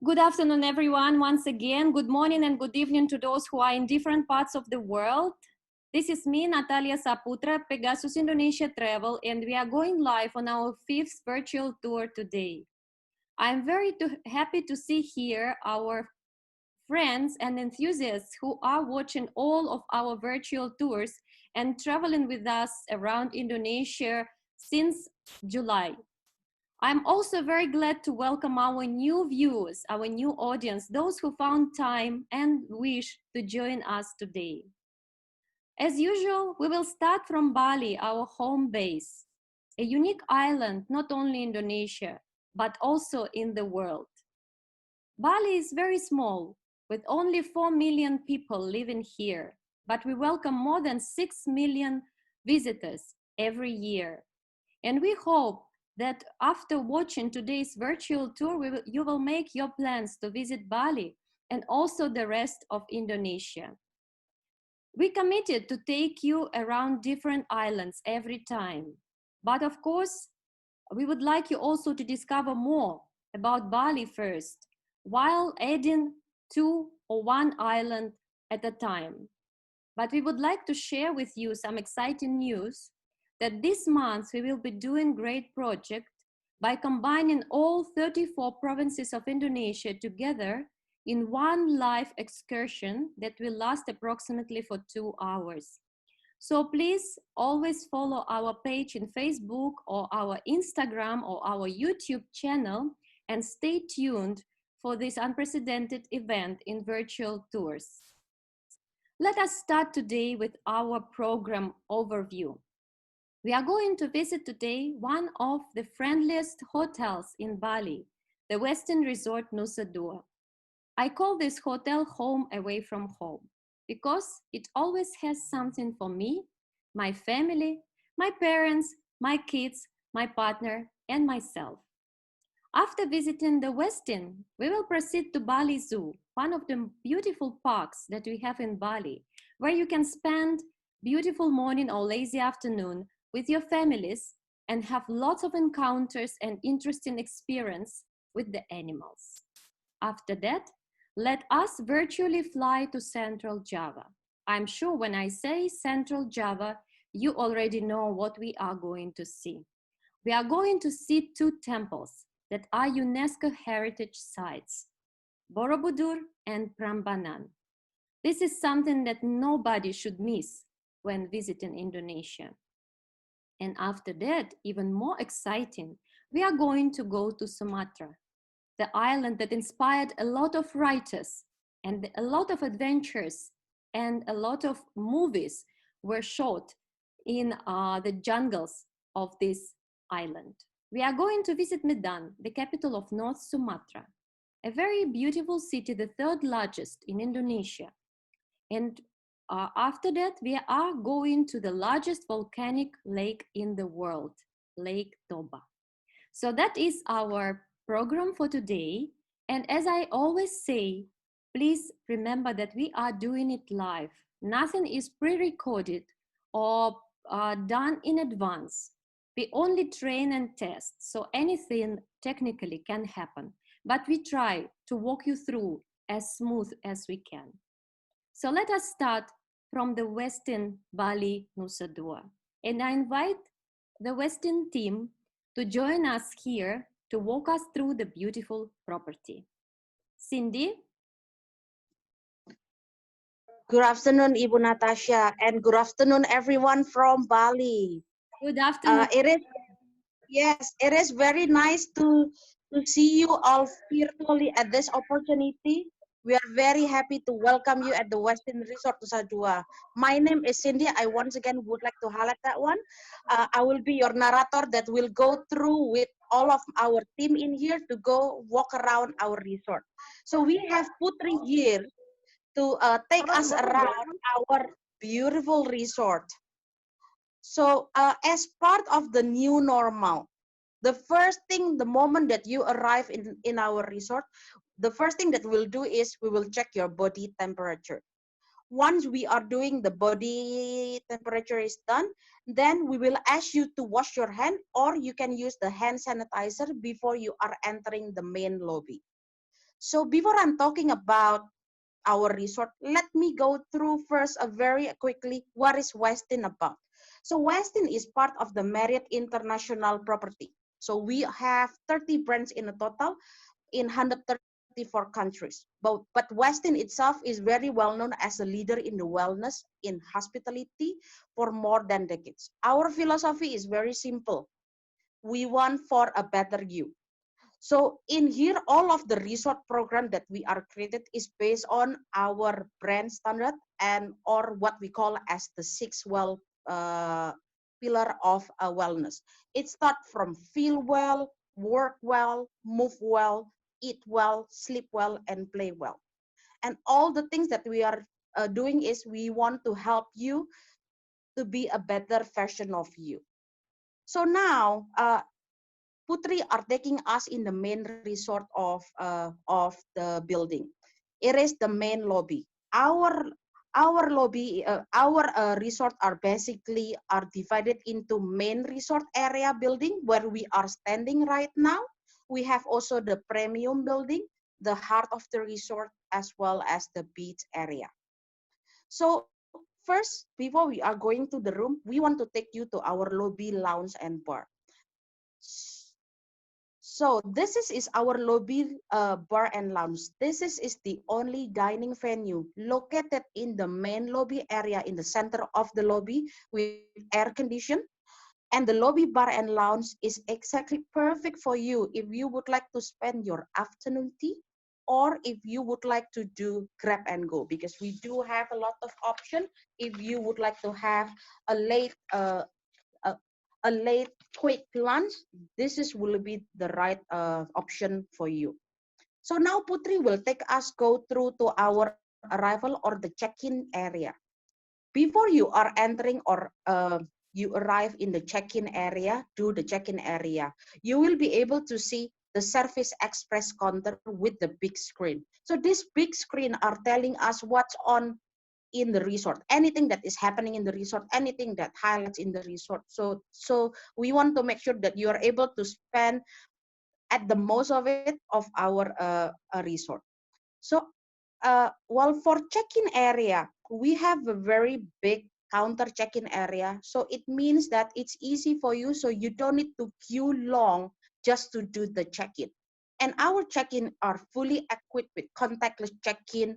Good afternoon, everyone. Once again, good morning and good evening to those who are in different parts of the world. This is me, Natalia Saputra, Pegasus Indonesia Travel, and we are going live on our 5th virtual tour today. I'm very happy to see here our friends and enthusiasts who are watching all of our virtual tours and traveling with us around Indonesia since July. I'm also very glad to welcome our new viewers, our new audience, those who found time and wish to join us today. As usual, we will start from Bali, our home base, a unique island not only in Indonesia, but also in the world. Bali is very small, with only 4 million people living here, but we welcome more than 6 million visitors every year. And we hope that after watching today's virtual tour, you will make your plans to visit Bali and also the rest of Indonesia. We committed to take you around different islands every time. But of course, we would like you also to discover more about Bali first, while adding 2 or 1 island at a time. But we would like to share with you some exciting news that this month we will be doing a great project by combining all 34 provinces of Indonesia together in one live excursion that will last approximately for 2 hours. So please always follow our page in Facebook or our Instagram or our YouTube channel and stay tuned for this unprecedented event in virtual tours. Let us start today with our program overview. We are going to visit today one of the friendliest hotels in Bali, the Westin Resort Nusa. I call this hotel home away from home because it always has something for me, my family, my parents, my kids, my partner, and myself. After visiting the Westin, we will proceed to Bali Zoo, one of the beautiful parks that we have in Bali, where you can spend beautiful morning or lazy afternoon with your families and have lots of encounters and interesting experience with the animals. After that, let us virtually fly to Central Java. I'm sure when I say Central Java, you already know what we are going to see. We are going to see 2 temples that are UNESCO heritage sites, Borobudur and Prambanan. This is something that nobody should miss when visiting Indonesia. And after that, even more exciting, we are going to go to Sumatra, the island that inspired a lot of writers and a lot of adventures and a lot of movies were shot in the jungles of this island. We are going to visit Medan, the capital of North Sumatra, a very beautiful city, the 3rd largest in Indonesia. And after that, we are going to the largest volcanic lake in the world, Lake Toba. So that is our program for today. And as I always say, please remember that we are doing it live. Nothing is pre-recorded or done in advance. We only train and test, so anything technically can happen. But we try to walk you through as smooth as we can. So let us start from the Westin Bali Nusa. And I invite the Westin team to join us here to walk us through the beautiful property. Cindy? Good afternoon, Ibu Natasha, and good afternoon, everyone from Bali. Good afternoon. It is very nice to see you all virtually at this opportunity. We are very happy to welcome you at the Westin Resort Nusa. My name is Cindy. I once again would like to highlight that one. I will be your narrator that will go through with all of our team in here to go walk around our resort. So we have Putri here to take us around our beautiful resort. So as part of the new normal, the first thing, the moment that you arrive in our resort, the first thing that we'll do is we will check your body temperature. Once we are doing the body temperature is done, then we will ask you to wash your hand, or you can use the hand sanitizer before you are entering the main lobby. So before I'm talking about our resort, let me go through first a very quickly what is Westin about. So Westin is part of the Marriott International Property. So we have 30 brands in a total in 134 countries. But Westin itself is very well known as a leader in the wellness in hospitality for more than decades. Our philosophy is very simple. We want for a better you. So in here, all of the resort program that we are created is based on our brand standard and or what we call as the six well pillar of wellness. It starts from feel well, work well, move well, eat well, sleep well, and play well. And all the things that we are doing is we want to help you to be a better version of you. So now, Putri are taking us in the main resort of the building. It is the main lobby. Our lobby, our resort are basically are divided into main resort area building where we are standing right now. We have also the premium building, the heart of the resort, as well as the beach area. So first, before we are going to the room, we want to take you to our lobby, lounge, and bar. So is our lobby bar and lounge. Is the only dining venue located in the main lobby area in the center of the lobby with air condition. And the lobby bar and lounge is exactly perfect for you if you would like to spend your afternoon tea or if you would like to do grab and go, because we do have a lot of options if you would like to have a a, a late quick lunch. Will be the right option for you. So now Putri will take us go through to our arrival or the check-in area. Before you are entering or you arrive in the check-in area, do the check-in area, you will be able to see the service express counter with the big screen. So this big screen are telling us what's on in the resort, anything that is happening in the resort, anything that highlights in the resort. So we want to make sure that you are able to spend at the most of it of our resort. So well, for check-in area, we have a very big counter check-in area. So it means that it's easy for you, so you don't need to queue long just to do the check-in. And our check-in are fully equipped with contactless check-in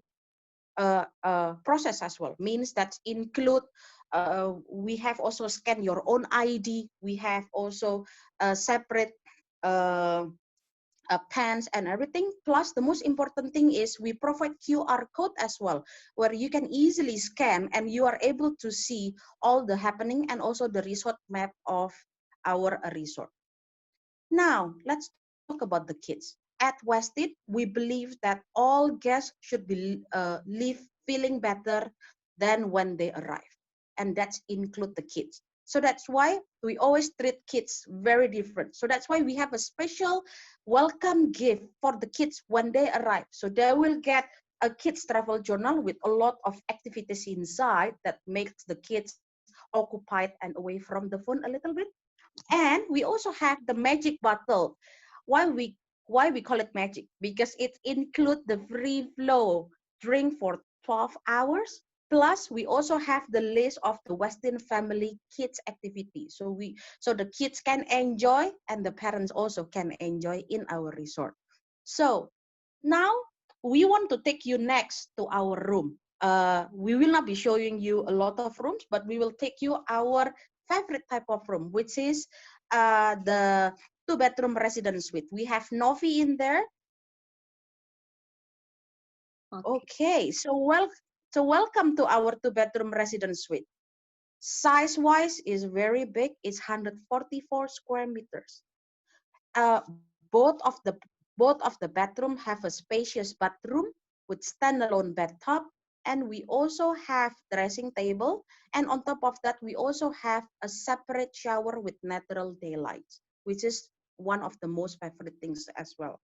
process as well. Means that include we have also scan your own ID. We have also separate pens and everything. Plus, the most important thing is we provide QR code as well, where you can easily scan and you are able to see all the happening and also the resort map of our resort. Now, let's talk about the kids. At Westin, we believe that all guests should be leave feeling better than when they arrive, and that include the kids. So that's why we always treat kids very different. So that's why we have a special welcome gift for the kids when they arrive. So they will get a kids travel journal with a lot of activities inside that makes the kids occupied and away from the phone a little bit. And we also have the magic bottle. Why we call it magic? Because it includes the free flow drink for 12 hours. Plus, we also have the list of the Westin family kids activity. So the kids can enjoy and the parents also can enjoy in our resort. So now we want to take you next to our room. We will not be showing you a lot of rooms, but we will take you our favorite type of room, which is the two-bedroom residence suite. We have Novi in there. Okay, so welcome to our two-bedroom residence suite. Size-wise is very big. It's 144 square meters. Uh, both of the both of the bedroom have a spacious bathroom with standalone bathtub, and we also have dressing table. And on top of that, we also have a separate shower with natural daylight, which is one of the most favorite things as well.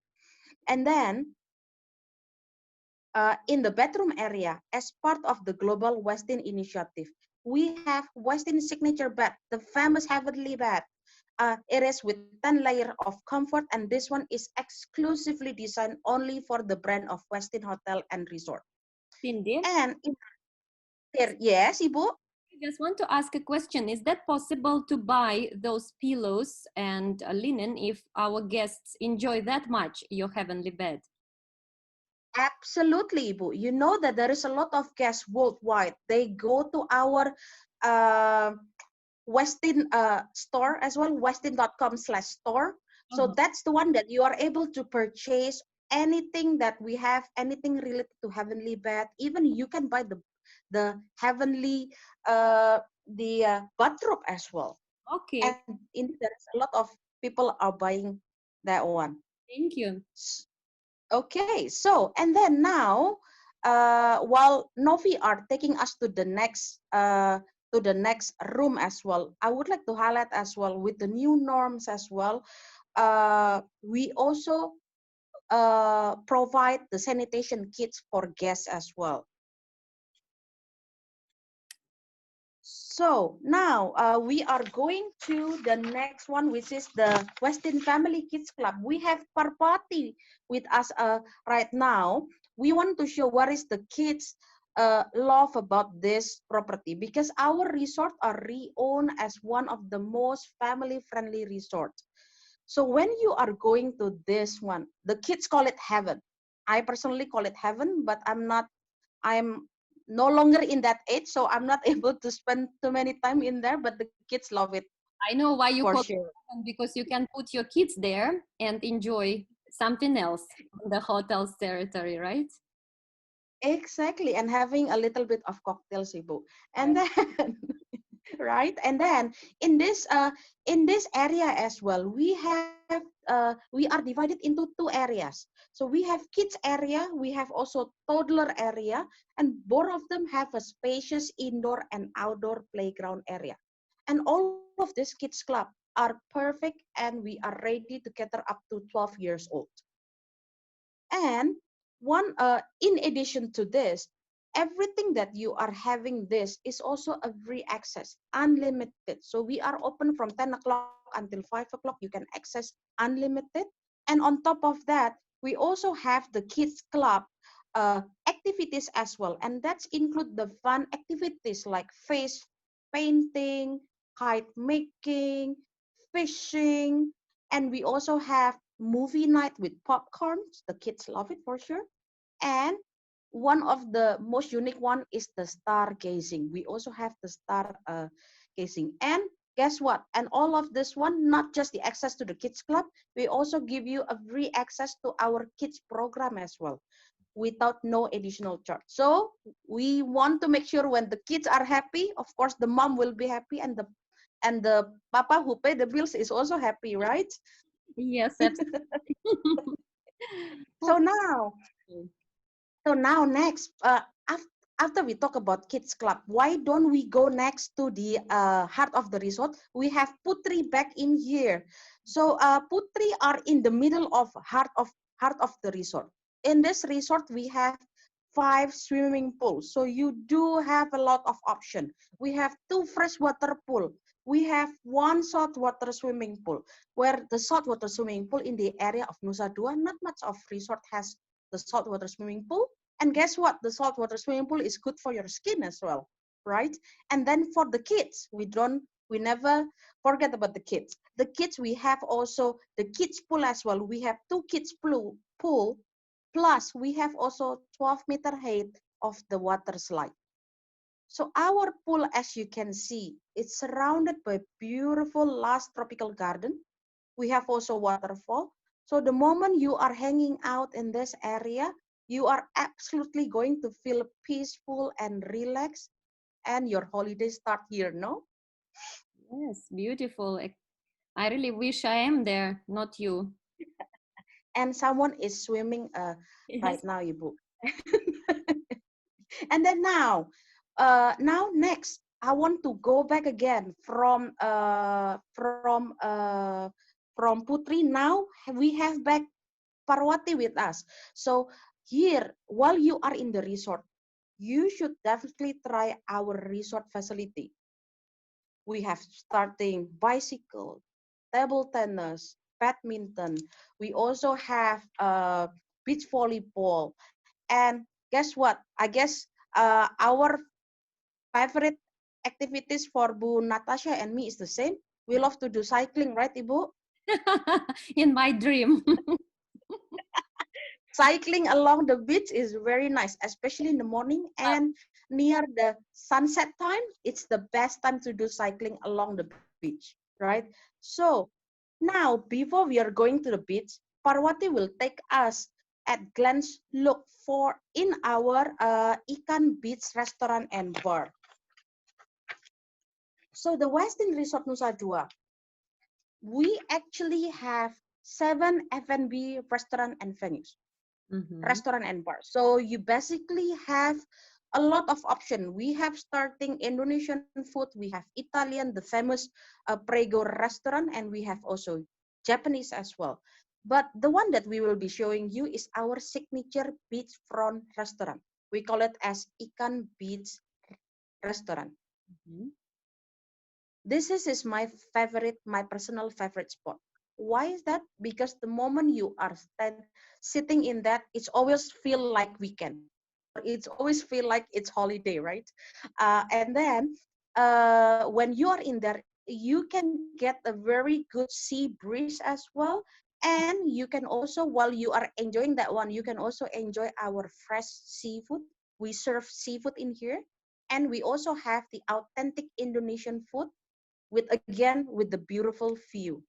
And then in the bedroom area, as part of the Global Westin Initiative, we have Westin Signature Bed, the famous heavenly bed. It is with 10 layer of comfort, and this one is exclusively designed only for the brand of Westin Hotel and Resort. Cindy, And in there, yes, Ibu? I just want to ask a question. Is that possible to buy those pillows and linen if our guests enjoy that much your heavenly bed? Absolutely, Ibu. You know that there is a lot of guests worldwide. They go to our uh, Westin store as well, westin.com/store. So that's the one that you are able to purchase anything that we have, anything related to heavenly bed. Even you can buy the heavenly bathrobe as well. Okay, And indeed, there is a lot of people are buying that one. thank you. Okay, so and then now, while Novi are taking us to the next room as well, I would like to highlight as well with the new norms as well. We also provide the sanitation kits for guests as well. So now we are going to the next one, which is the Westin Family Kids Club. We have Parpati with us right now. We want to show what is the kids love about this property, because our resort are re-owned as one of the most family-friendly resorts. So when you are going to this one, the kids call it heaven. I personally call it heaven, but I'm no longer in that age, so I'm not able to spend too many time in there, but the kids love it I know why you for call sure. it, because you can put your kids there and enjoy something else on the hotel's territory, right? Exactly, and having a little bit of cocktails, Ibu. And Right. then right, and then in this area as well, we are divided into two areas. So we have kids area, we have also toddler area, and both of them have a spacious indoor and outdoor playground area. And all of these kids club are perfect, and we are ready to cater up to 12 years old. And in addition to this, everything that you are having this is also a free access, unlimited. So we are open from 10 o'clock until 5 o'clock. You can access unlimited. And on top of that, we also have the kids club activities as well. And that's include the fun activities like face painting, kite making, fishing, and we also have movie night with popcorns. The kids love it for sure. And one of the most unique one is the stargazing. We also have the star gazing. And guess what? And all of this one, not just the access to the kids club, we also give you a free access to our kids program as well, without no additional charge. So we want to make sure when the kids are happy, of course the mom will be happy, and the papa who pay the bills is also happy, right? Yes, absolutely. So now, next, after we talk about kids club, why don't we go next to the heart of the resort? We have Putri back in here. So Putri are in the middle of heart of the resort. In this resort, we have 5 swimming pools. So you do have a lot of option. We have 2 freshwater pool. We have 1 saltwater swimming pool, where the saltwater swimming pool in the area of Nusa Dua, not much of resort has the saltwater swimming pool. And guess what? The saltwater swimming pool is good for your skin as well, right? And then for the kids, we never forget about the kids. The kids, we have also the kids pool as well. We have 2 kids pool, plus we have also 12-meter height of the water slide. So our pool, as you can see, it's surrounded by beautiful lush tropical garden. We have also waterfall. So the moment you are hanging out in this area, you are absolutely going to feel peaceful and relaxed, and your holiday start here, no? Yes, beautiful. I really wish I am there, not you. And someone is swimming right Yes. now, Ibu. And then now next, I want to go back again from Putri. Now we have back Parwati with us. So here, while you are in the resort, you should definitely try our resort facility. We have starting bicycle, table tennis, badminton. We also have beach volleyball. And guess what? I guess our favorite activities for Bu Natasha and me is the same. We love to do cycling, right, Ibu? In my dream. Cycling along the beach is very nice, especially in the morning and near the sunset time. It's the best time to do cycling along the beach, right? So now, before we are going to the beach, Parwati will take us at glance look for in our Ikan Beach restaurant and bar. So the Westin Resort Nusa Dua, we actually have 7 F&B restaurant and venues. Restaurant and bar. So you basically have a lot of option. We have starting Indonesian food, we have Italian, the famous Prego restaurant, and we have also Japanese as well. But the one that we will be showing you is our signature beachfront restaurant. We call it as Ikan Beach Restaurant. This is my favorite, my personal favorite spot. Why is that? Because the moment you are sitting in that, it's always feel like weekend, or it's always feel like it's holiday, right? And then when you are in there, you can get a very good sea breeze as well. And you can also, while you are enjoying that one, you can also enjoy our fresh seafood. We serve seafood in here. And we also have the authentic Indonesian food with, again, with the beautiful view.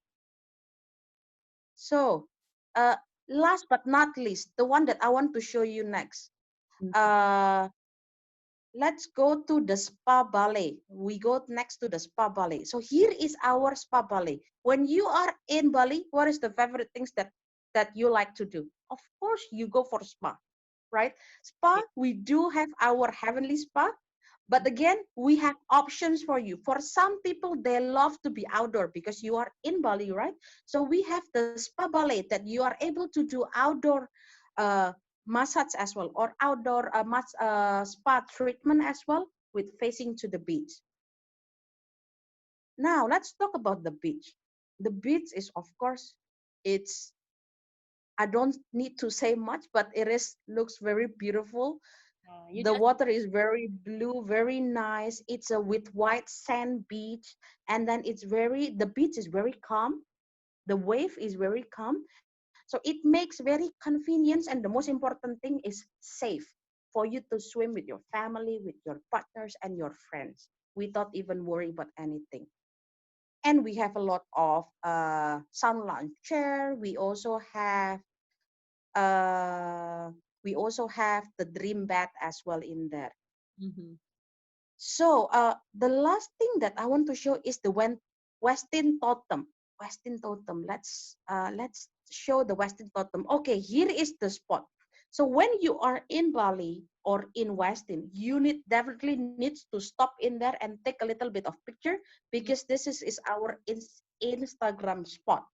So last but not least, the one that I want to show you next. Let's go to the spa ballet. We go next to the spa ballet. So here is our spa ballet. When you are in Bali, what is the favorite things that you like to do? Of course, you go for spa, right? Spa, we do have our heavenly spa. But again, we have options for you. For some people, they love to be outdoor because you are in Bali, right? So we have the spa ballet that you are able to do outdoor massage as well, or outdoor spa treatment as well, with facing to the beach. Now, let's talk about the beach. The beach is, of course, I don't need to say much, but looks very beautiful. The water is very blue, very nice. It's a with white sand beach, and then the beach is very calm. The wave is very calm. So it makes very convenience, and the most important thing is safe for you to swim with your family, with your partners, and your friends without even worrying about anything. And we have a lot of sun lounge chair. Uh, we also have the dream bed as well in there. So the last thing that I want to show is the Westin totem. Westin totem. Let's show the Westin totem. Okay, here is the spot. So when you are in Bali or in Westin, you definitely needs to stop in there and take a little bit of picture, because this is our Instagram spot.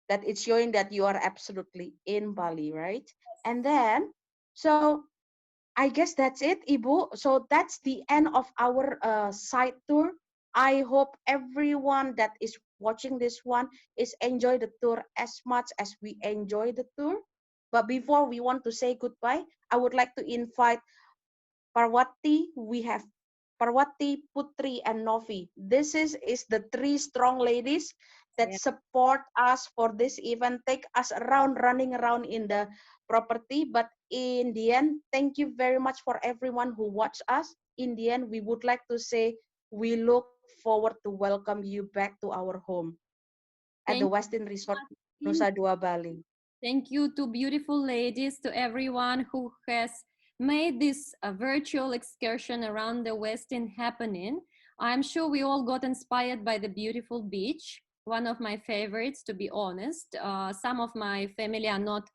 That it's showing that you are absolutely in Bali, right? And then, so I guess that's it, Ibu. So that's the end of our site tour. I hope everyone that is watching this one is enjoy the tour as much as we enjoy the tour. But before we want to say goodbye, I would like to invite Parwati. We have Parwati, Putri, and Novi. This is the 3 strong ladies that support us for this event, take us around, running around in the property. But in the end, thank you very much for everyone who watched us. In the end, we would like to say we look forward to welcome you back to our home at the Westin Resort Nusa Dua, Bali. Thank you to beautiful ladies, to everyone who has made this virtual excursion around the Westin happening. I'm sure we all got inspired by the beautiful beach, one of my favorites, to be honest. Some of my family are not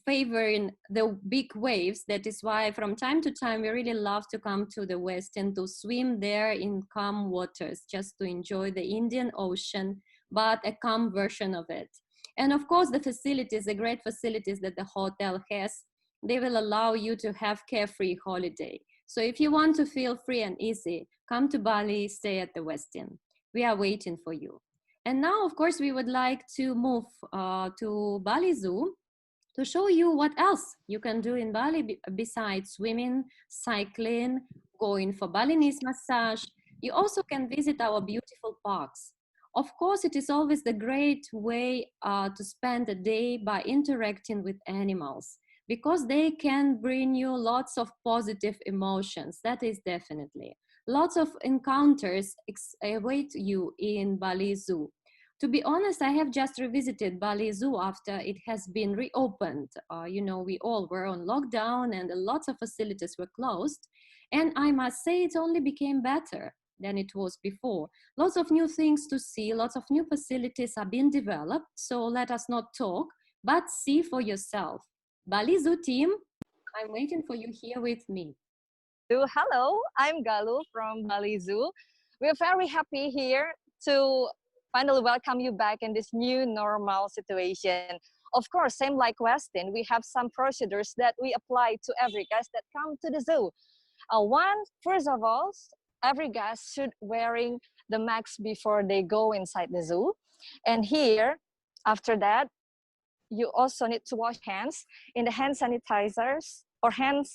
favoring the big waves. That is why from time to time we really love to come to the Westin to swim there in calm waters, just to enjoy the Indian Ocean, but a calm version of it. And of course, the facilities, the great facilities that the hotel has, they will allow you to have carefree holiday. So if you want to feel free and easy, come to Bali, stay at the Westin. We are waiting for you. And now, of course, we would like to move to Bali Zoo to show you what else you can do in Bali besides swimming, cycling, going for Balinese massage. You also can visit our beautiful parks. Of course, it is always the great way to spend a day by interacting with animals because they can bring you lots of positive emotions. That is definitely. Lots of encounters await you in Bali Zoo. To be honest, I have just revisited Bali Zoo after it has been reopened. You know, we all were on lockdown and lots of facilities were closed. And I must say, it only became better than it was before. Lots of new things to see, lots of new facilities are being developed. So let us not talk, but see for yourself. Bali Zoo team, I'm waiting for you here with me. Hello, I'm Galu from Bali Zoo. We're very happy here to finally welcome you back in this new normal situation. Of course, same like Westin, we have some procedures that we apply to every guest that come to the zoo. First of all, every guest should wearing the mask before they go inside the zoo. And here, after that, you also need to wash hands in the hand sanitizers or hand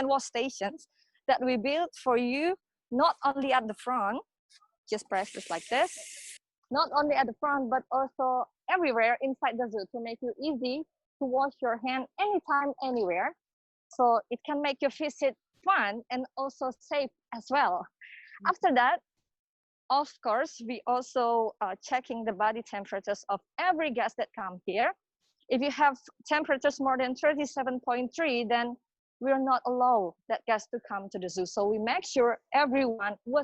wash stations that we built for you, not only at the front, just press just like this, not only at the front, but also everywhere inside the zoo to make it easy to wash your hand anytime, anywhere. So it can make your visit fun and also safe as well. After that, of course, we also checking the body temperatures of every guest that come here. If you have temperatures more than 37.3, then we're not allow that guest to come to the zoo. So we make sure everyone we're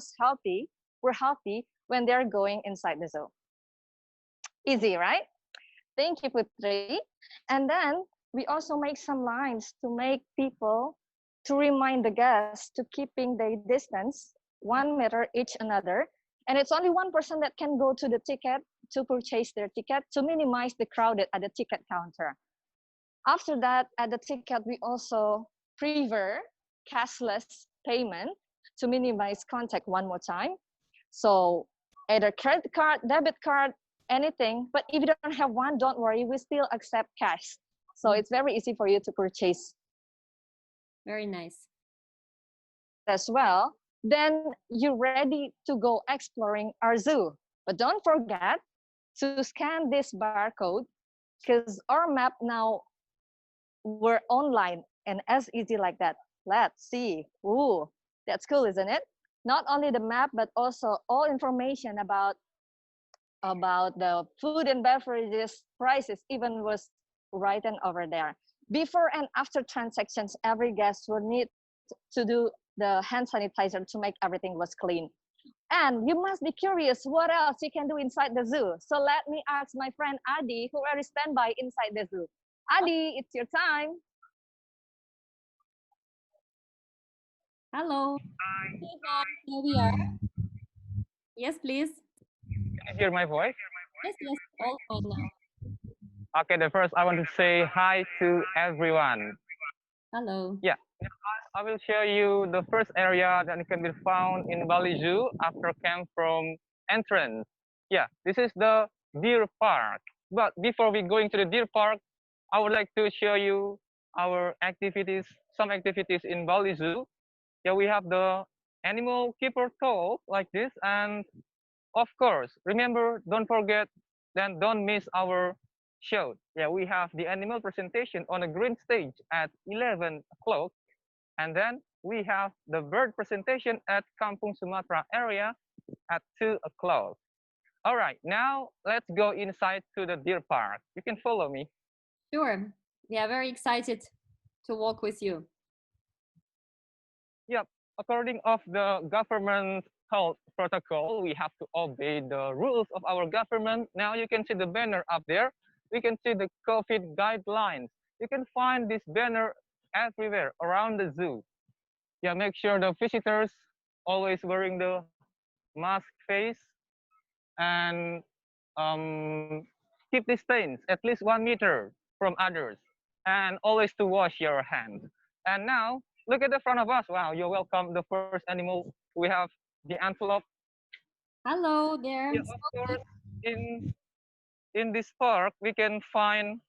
healthy when they're going inside the zoo. Easy, right? Thank you, Putri. And then we also make some lines to make people, to remind the guests to keeping their distance 1 meter each another. And it's only one person that can go to the ticket to purchase their ticket to minimize the crowd at the ticket counter. After that, at the ticket, we also prefer cashless payment to minimize contact one more time. So either credit card, debit card, anything. But if you don't have one, don't worry, we still accept cash. So it's very easy for you to purchase. Very nice. As well, then you're ready to go exploring our zoo. But don't forget to scan this barcode because our map now we're online and as easy like that. Let's see. Ooh, that's cool, isn't it? Not only the map, but also all information about the food and beverages prices even was written over there. Before and after transactions, every guest will need to do the hand sanitizer to make everything was clean. And you must be curious what else you can do inside the zoo. So let me ask my friend Adi, who already standby inside the zoo. Adi, it's your time. Hello. Hi. Here we are. Yes, please. Can you hear my voice? Yes, all fine now. Okay, the first I want to say hi to everyone. Hello. Yeah, I will show you the first area that can be found in Bali Zoo after camp from entrance. Yeah, this is the deer park. But before we going to the deer park, I would like to show you our activities, some activities in Bali Zoo. Yeah, we have the animal keeper talk like this, and of course, remember, don't forget, then don't miss our show. Yeah, we have the animal presentation on a green stage at 11 o'clock. And then we have the bird presentation at Kampu Sumatra area at 2 o'clock. All right, now let's go inside to the deer park. You can follow me. Sure. Yeah, very excited to walk with you. Yep, according of the government health protocol, we have to obey the rules of our government. Now you can see the banner up there. We can see the COVID guidelines. You can find this banner everywhere around the zoo. Yeah, make sure the visitors always wearing the mask face and keep distance at least 1 meter from others and always to wash your hands. And now look at the front of us. Wow, you're welcome. The first animal, we have the antelope. Hello there. Yeah, of course. in this park, we can find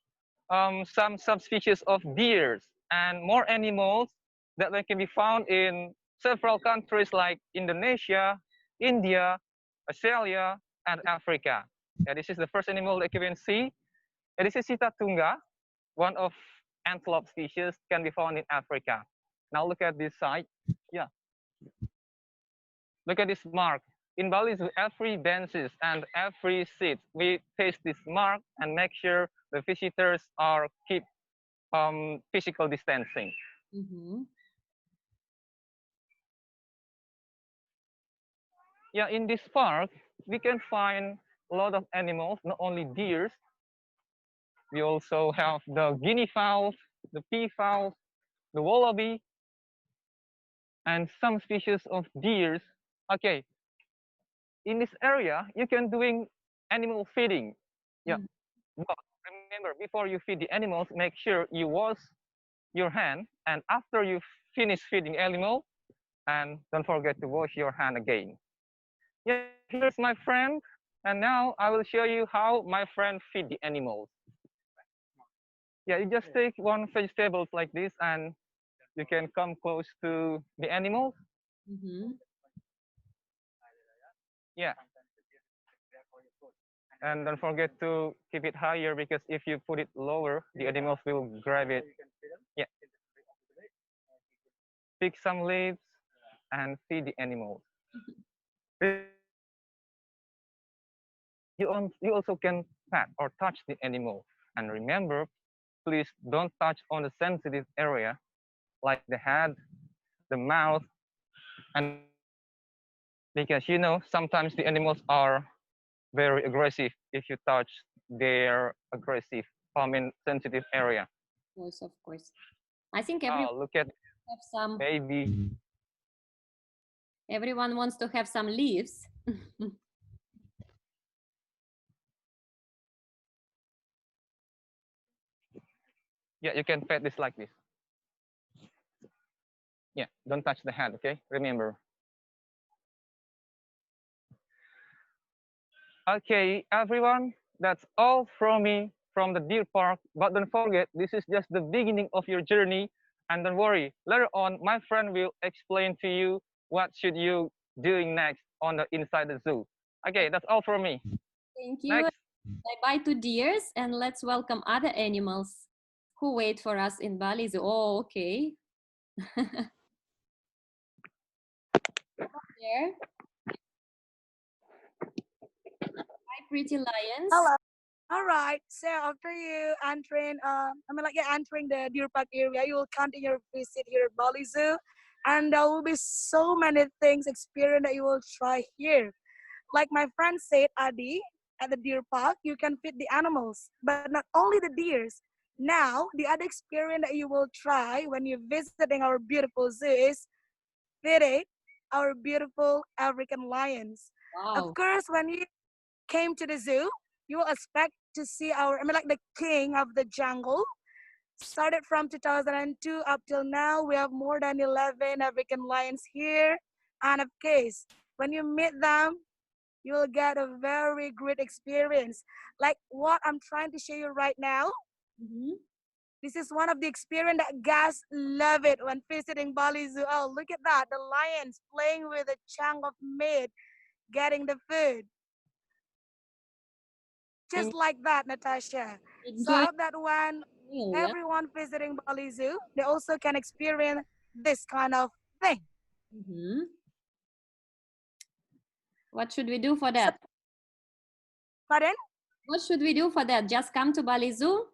some subspecies of deers and more animals that can be found in several countries like Indonesia, India, Australia, and Africa. Yeah, this is the first animal that you can see. Yeah, this is Sita Tungga, one of antelope species can be found in Africa. Now look at this side. Yeah, look at this mark. In Bali Zoo, every benches and every seat, we paste this mark and make sure the visitors are keep physical distancing. Mm-hmm. Yeah, in this park, we can find a lot of animals, not only deers. We also have the guinea fowls, the peafowls, the wallaby, and some species of deers. Okay, in this area, you can doing animal feeding. Yeah, Mm. but remember, before you feed the animals, make sure you wash your hand, and after you finish feeding animal, and don't forget to wash your hand again. Yeah, here's my friend, and now I will show you how my friend feed the animals. Yeah, you just take one vegetables like this, and you can come close to the animals. Mm-hmm. Yeah, and don't forget to keep it higher because if you put it lower, the animals will grab it. Yeah, pick some leaves and feed the animals. You also can pat or touch the animal. And remember, please don't touch on the sensitive area like the head, the mouth, and because you know sometimes the animals are very aggressive if you touch their aggressive, sensitive area. Yes, of course. I think Oh, look at have some. baby. Everyone wants to have some leaves. Yeah, you can pet this like this. Yeah, don't touch the head, okay? Remember. Okay, everyone, that's all from me from the deer park. But don't forget, this is just the beginning of your journey. And don't worry, later on, my friend will explain to you what should you doing next on the inside the zoo. Okay, that's all from me. Thank you. Next. Bye-bye to deers, and let's welcome other animals who wait for us in Bali Zoo. Oh, okay. There. Hi, pretty lions. Hello. All right. So after you entering, entering the deer park area, you will continue your visit here at Bali Zoo, and there will be so many things experience that you will try here. Like my friend said, Adi, at the deer park, you can feed the animals, but not only the deers. Now, the other experience that you will try when you're visiting our beautiful zoo is feeding our beautiful African lions. Of Wow. course, when you came to the zoo, you will expect to see the king of the jungle. Started from 2002 up till now, we have more than 11 African lions here. And of course, when you meet them, you will get a very great experience. Like what I'm trying to show you right now. Mm-hmm. This is one of the experience that guys love it when visiting Bali Zoo. Oh, look at that. The lions playing with a chunk of meat, getting the food. Just like that, Natasha. So I Enjoy hope that when the meal, yeah? everyone visiting Bali Zoo, they also can experience this kind of thing. Mm-hmm. What should we do for So, that? pardon? What should we do for that? Just come to Bali Zoo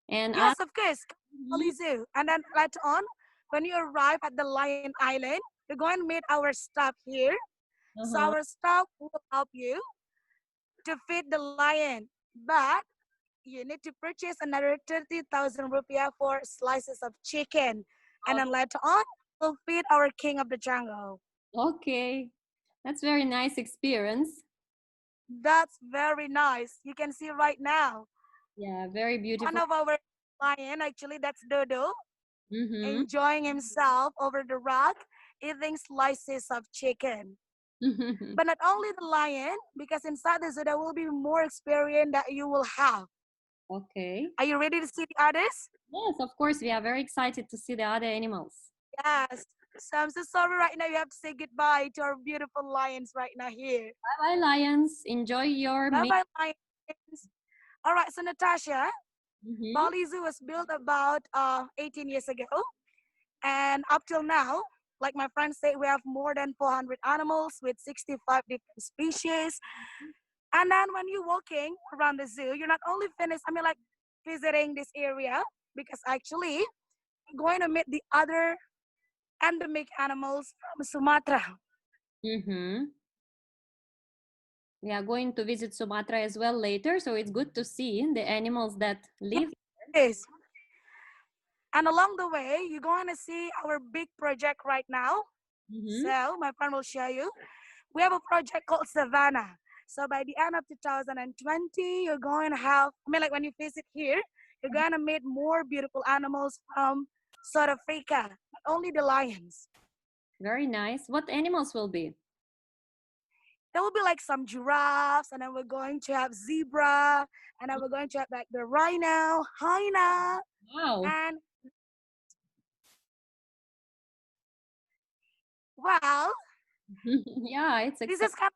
and Yes, ask. of course, Mhm. Bali Zoo. And then later on, when you arrive at the Lion Island, you're going to meet our staff here. So Uh-huh. our staff will help you to feed the lion. But you need to purchase another 30,000 rupiah for slices of chicken. And then later on, we'll feed our king of the jungle. Okay. That's very nice experience. That's very nice. You can see right now. Yeah, very One beautiful. of our lion, actually, that's Dodo, Mm-hmm. enjoying himself over the rock, eating slices of chicken. But not only the lion, because inside the zoo there will be more experience that you will have. Okay. Are you ready to see the others? Yes, of course. We are very excited to see the other animals. Yes. So I'm so sorry right now you have to say goodbye to our beautiful lions right now here. Bye-bye, lions. Enjoy your meal. Bye-bye, lions. All right, so Natasha, Mhm. Bali Zoo was built about 18 years ago. And up till now, like my friends say, we have more than 400 animals with 65 different species. And then when you're walking around the zoo, you're not only visiting this area, because actually you're going to meet the other endemic animals from Sumatra. Mm-hmm. We are going to visit Sumatra as well later, so it's good to see the animals that live. Yes. And along the way, you're going to see our big project right now. Mm-hmm. So my friend will show you. We have a project called Savannah. So by the end of 2020, you're going to have, when you visit here, you're going to meet more beautiful animals from South Africa, not only the lions. Very nice. What animals will be? There will be like some giraffes, and then we're going to have zebra, and then we're going to have like the rhino, hyena, Wow. and well, Yeah, it's this exciting. is kind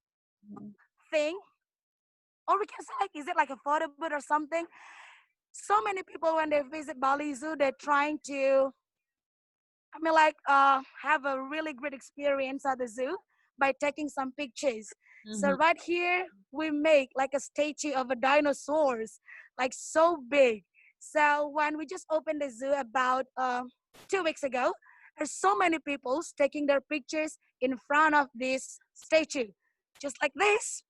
of thing, or we can say like, is it like a photo booth or something? So many people when they visit Bali Zoo, they're trying to have a really great experience at the zoo by taking some pictures. So Mm-hmm. right here we make like a statue of a dinosaurs, like so big. So when we just opened the zoo about 2 weeks ago, there's so many people taking their pictures in front of this statue, just like this.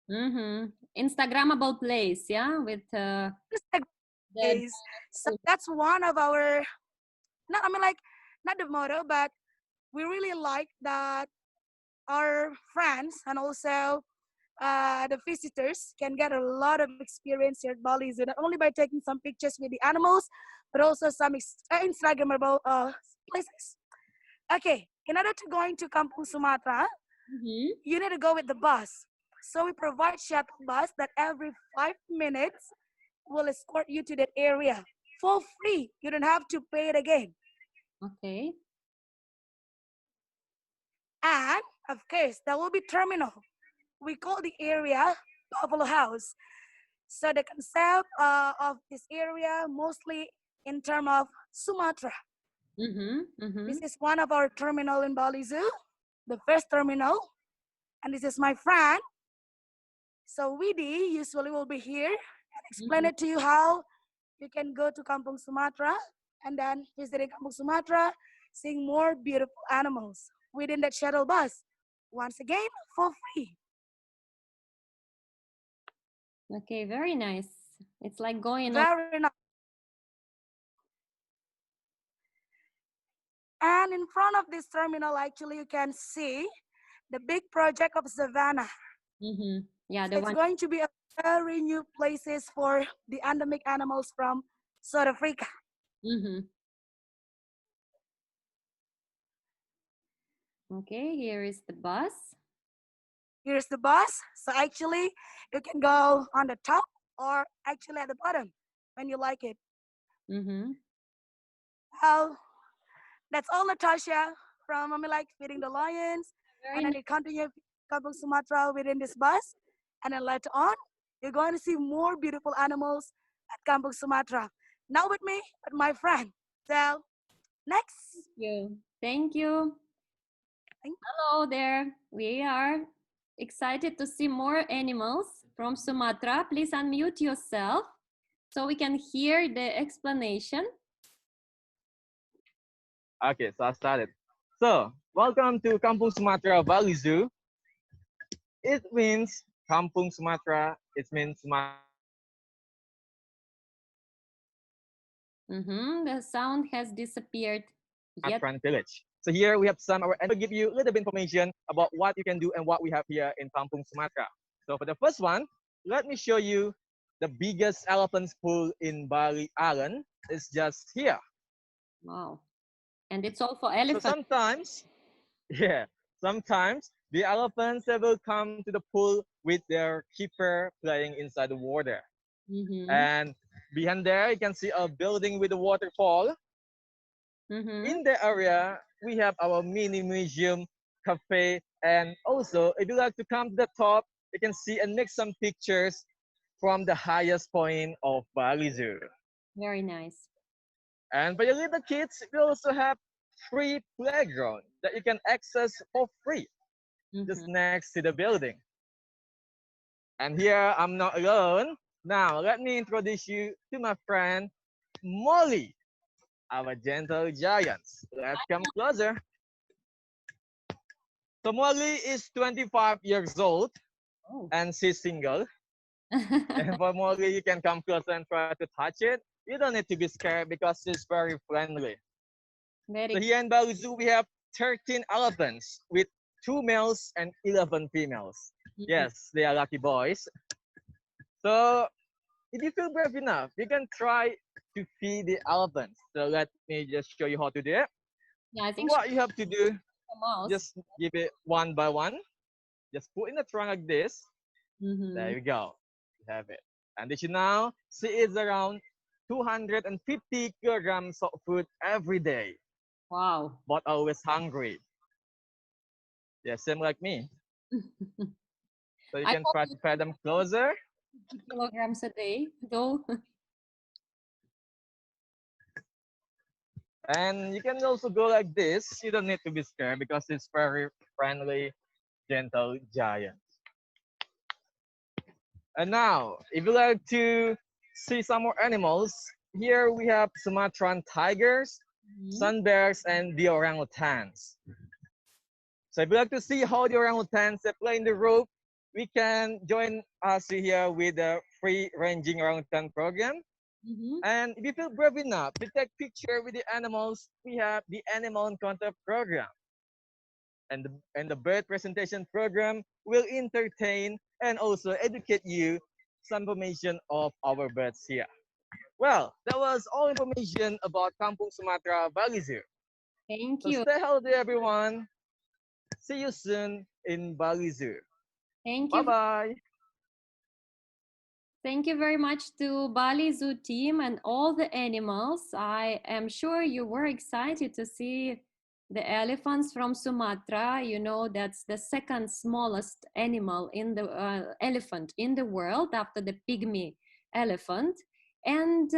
Mm-hmm. Instagrammable place, yeah, with Just like the this. So that's one of our not the motto, but we really like that our friends and also the visitors can get a lot of experience here at Bali Zoo, not only by taking some pictures with the animals, but also some Instagrammable places. Okay, in order to go into Kampung Sumatra, Mm-hmm. you need to go with the bus. So we provide shuttle bus that every 5 minutes will escort you to that area for free. You don't have to pay it again. Okay. And of course, there will be terminal. We call the area Buffalo House. So the concept of this area mostly in terms of Sumatra. Mm-hmm. Mm-hmm. This is one of our terminal in Bali Zoo, the first terminal. And this is my friend. So Widi usually will be here and explain it to you how you can go to Kampung Sumatra and then visiting Kampung Sumatra, seeing more beautiful animals within that shuttle bus. Once again, for free. Okay, very nice. It's like going on. Very nice. And in front of this terminal, actually, you can see the big project of Savannah. Mm-hmm. Yeah, So the it's one. going to be a very new places for the endemic animals from South Africa. Mm-hmm. Okay, here is the bus. Here's the bus. So actually, you can go on the top or actually at the bottom when you like it. Mm-hmm. Well, that's all, Natasha, from feeding the lions. Very And then nice. you continue Kampung Sumatra within this bus. And then later on, you're going to see more beautiful animals at Kampung Sumatra. Now with me, with my friend. So, next. You. Thank you. Hello there. We are excited to see more animals from Sumatra. Please unmute yourself so we can hear the explanation. Okay, so I started. So, welcome to Kampung Sumatra Bali Zoo. It means Kampung Sumatra. It means The sound has disappeared. Yet. Sumatran village. So here we have some, and we'll give you a little bit of information about what you can do and what we have here in Kampung Sumatra. So for the first one, let me show you the biggest elephant pool in Bali Island. It's just here. Wow. And it's all for So elephants. sometimes, yeah, sometimes The elephants they will come to the pool with their keeper playing inside the water. Mm-hmm. And behind there, you can see a building with a waterfall. Mm-hmm. In the area, we have our mini museum, cafe, and also, if you like to come to the top, you can see and make some pictures from the highest point of Bali Zoo. Very nice. And for your little kids, we also have free playground that you can access for free Mm-hmm. just next to the building. And here I'm not alone. Now let me introduce you to my friend Molly, our gentle giants. Let's come closer. So Molly is 25 years old Oh. and she's single. And for Molly, you can come closer and try to touch it. You don't need to be scared because she's very friendly. So Very here in Bali Zoo, we have 13 elephants with 2 males and 11 females. Mhm. Yes, they are lucky boys. So if you feel brave enough, you can try to feed the elephants. So let me just show you how to do it. Yeah, I So think she's what you have to do, a mouse. just give it one by one. Just put in the trunk like this. There Mm-hmm. you go. You have it. And did you know she eats around 250 kilograms of food every day, Wow. but always hungry. Yeah, same like me. So you I can hope try you to feed them closer. 50 kilograms a day, though. And you can also go like this. You don't need to be scared because it's very friendly, gentle giant. And now, if you like to see some more animals, here we have Sumatran tigers, Mhm. sun bears, and the orangutans. So if you like to see how the orangutans they play in the rope, we can join us here with the free ranging orangutan program. Mhm. And if you feel brave enough to take picture with the animals, we have the animal encounter program. And the bird presentation program will entertain and also educate you some information of our birds here. Well, that was all information about Kampung Sumatra Bali Zoo. Thank So you. stay healthy, everyone. See you soon in Bali Zoo. Thank Bye you. bye. Thank you very much to Bali Zoo team and all the animals. I am sure you were excited to see the elephants from Sumatra. You know, that's the second smallest animal in the elephant in the world after the pygmy elephant. And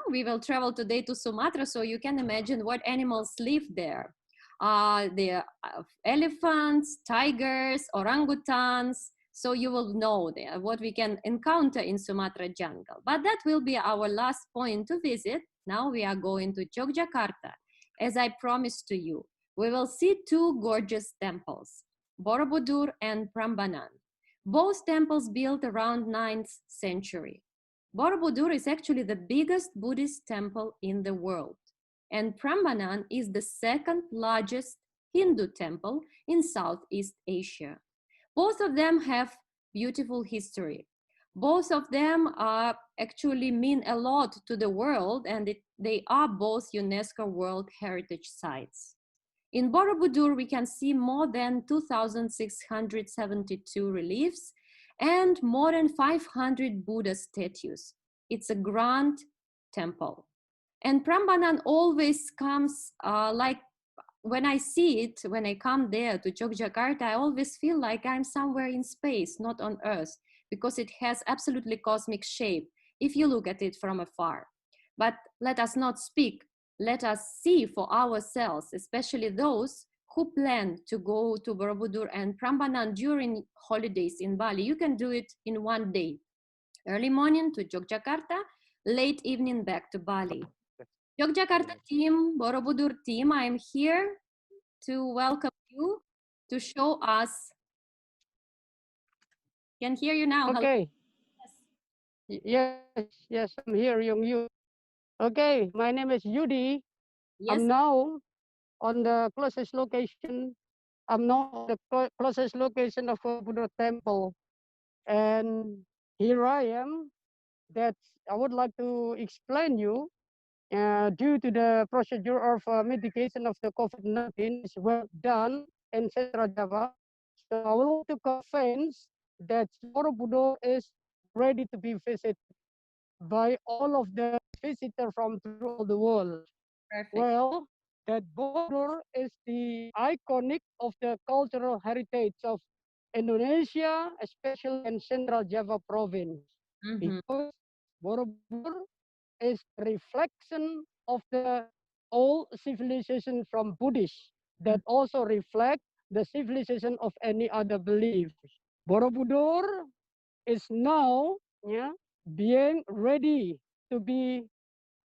we will travel today to Sumatra, so you can imagine what animals live there. The elephants, tigers, orangutans, so you will know what we can encounter in Sumatra jungle. But that will be our last point to visit. Now we are going to Yogyakarta. As I promised to you, we will see two gorgeous temples, Borobudur and Prambanan. Both temples built around 9th century. Borobudur is actually the biggest Buddhist temple in the world, and Prambanan is the second largest Hindu temple in Southeast Asia. Both of them have beautiful history. Both of them actually mean a lot to the world, and they are both UNESCO World Heritage Sites. In Borobudur, we can see more than 2,672 reliefs and more than 500 Buddha statues. It's a grand temple. And Prambanan always comes like when I see it, when I come there to Yogyakarta, I always feel like I'm somewhere in space, not on Earth, because it has absolutely cosmic shape if you look at it from afar. But let us not speak. Let us see for ourselves, especially those who plan to go to Borobudur and Prambanan during holidays in Bali. You can do it in one day. Early morning to Yogyakarta, late evening back to Bali. Yogyakarta team, Borobudur team, I'm here to welcome you to show us. Can hear you now. Hello. Okay. Yes, I'm hearing you. Okay, my name is Yudi. I'm Yes. now on the closest location. I'm now on the closest location of Borobudur Temple, and here I am. That I would like to explain you. Due to the procedure of mitigation of the COVID-19 is well done, in Central Java. So I would like to convince that Borobudur is ready to be visited by all of the visitors from throughout the world. Perfect. Well, that Borobudur is the iconic of the cultural heritage of Indonesia, especially in Central Java province, because Borobudur is a reflection of the old civilization from Buddhist that also reflect the civilization of any other belief. Borobudur is now, yeah, being ready to be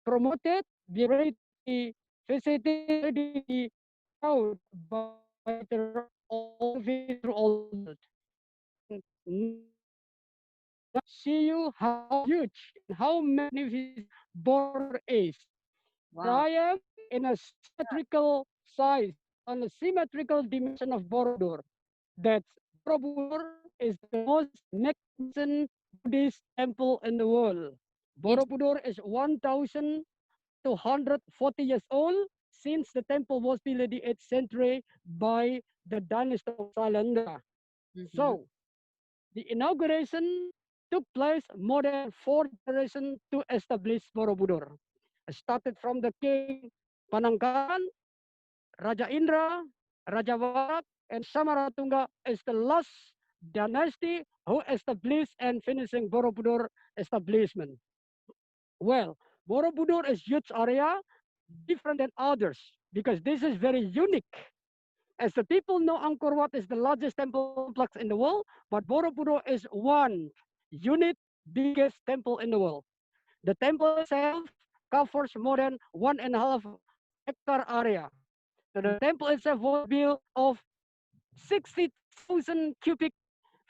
promoted, be ready to be visited, ready to be proud by the visitor, all visitors through all the world. And see you how huge and how magnificent Borobudur is. Here Wow. I am in a symmetrical size, on a symmetrical dimension of Borobudur. That Borobudur is the most magnificent Buddhist temple in the world. It, Borobudur is 1,240 years old since the temple was built in the 8th century by the dynasty of Sailendra. So, the inauguration took place more than 4 generations to establish Borobudur. It started from the king Panangkaran, Raja Indra, Raja Warak, and Samaratungga is the last dynasty who established and finishing Borobudur establishment. Well, Borobudur is huge area, different than others, because this is very unique. As the people know, Angkor Wat is the largest temple complex in the world, but Borobudur is one unit biggest temple in the world. The temple itself covers more than 1.5 hectare area. So the temple itself was built of 60,000 cubic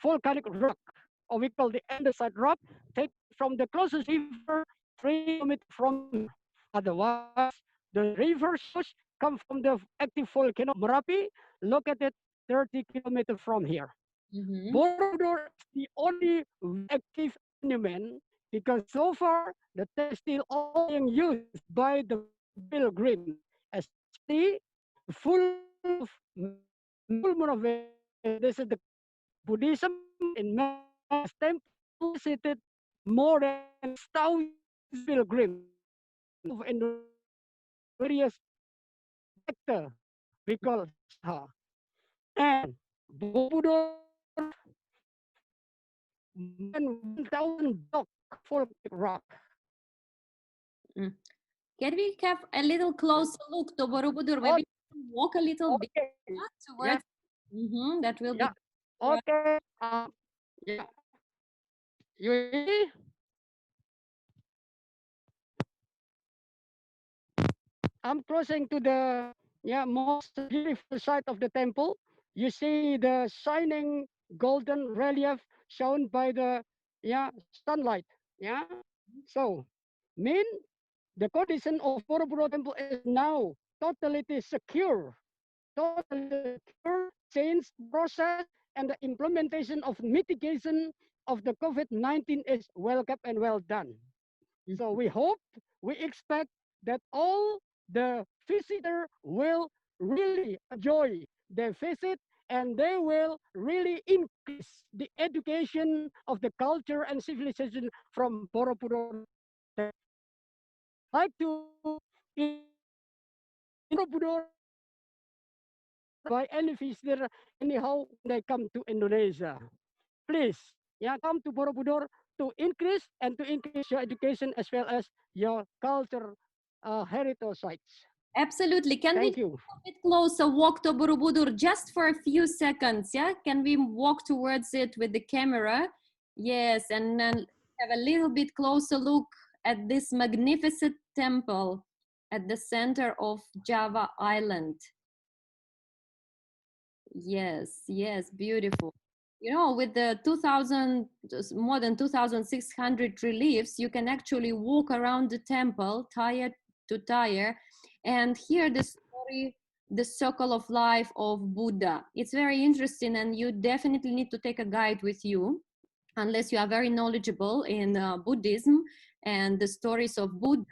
volcanic rock, or we call the andesite rock, taken from the closest river 3 kilometers from here. Otherwise, the river source come from the active volcano Marabi, located 30 kilometers from here. Borobudur is the only active monument because so far the temple is still all being used by the pilgrim, especially the full moon of full moon of Veda. This is the Buddhism in Medan. This temple visited more than 6,000 pilgrims of Indonesia various sector we call Saha. And Borobudur more than 1,000 block for rock. can we have a little closer look to Borobudur? Maybe walk a little bit Okay. towards. That will be. Yeah. Okay. Yeah. You ready? I'm crossing to the most beautiful side of the temple. You see the shining golden relief shown by the sunlight. Yeah. So mean the condition of Borobudur temple is now totally secure. Totally secure since the process and the implementation of mitigation of the COVID-19 is well kept and well done. So we hope, we expect that all the visitor will really enjoy their visit and they will really increase the education of the culture and civilization from Borobudur. Like to Borobudur by any visitor anyhow when they come to Indonesia. Please, come to Borobudur to increase your education as well as your culture heritage sites. Absolutely. Can we Thank you. a bit closer walk to Borobudur just for a few seconds? Yeah. Can we walk towards it with the camera? Yes, and then have a little bit closer look at this magnificent temple at the center of Java Island. Yes, yes, beautiful. You know, with the 2,000, more than 2,600 reliefs, you can actually walk around the temple, tire to tire, and hear the story, the circle of life of Buddha. It's very interesting, and you definitely need to take a guide with you, unless you are very knowledgeable in Buddhism and the stories of Buddha.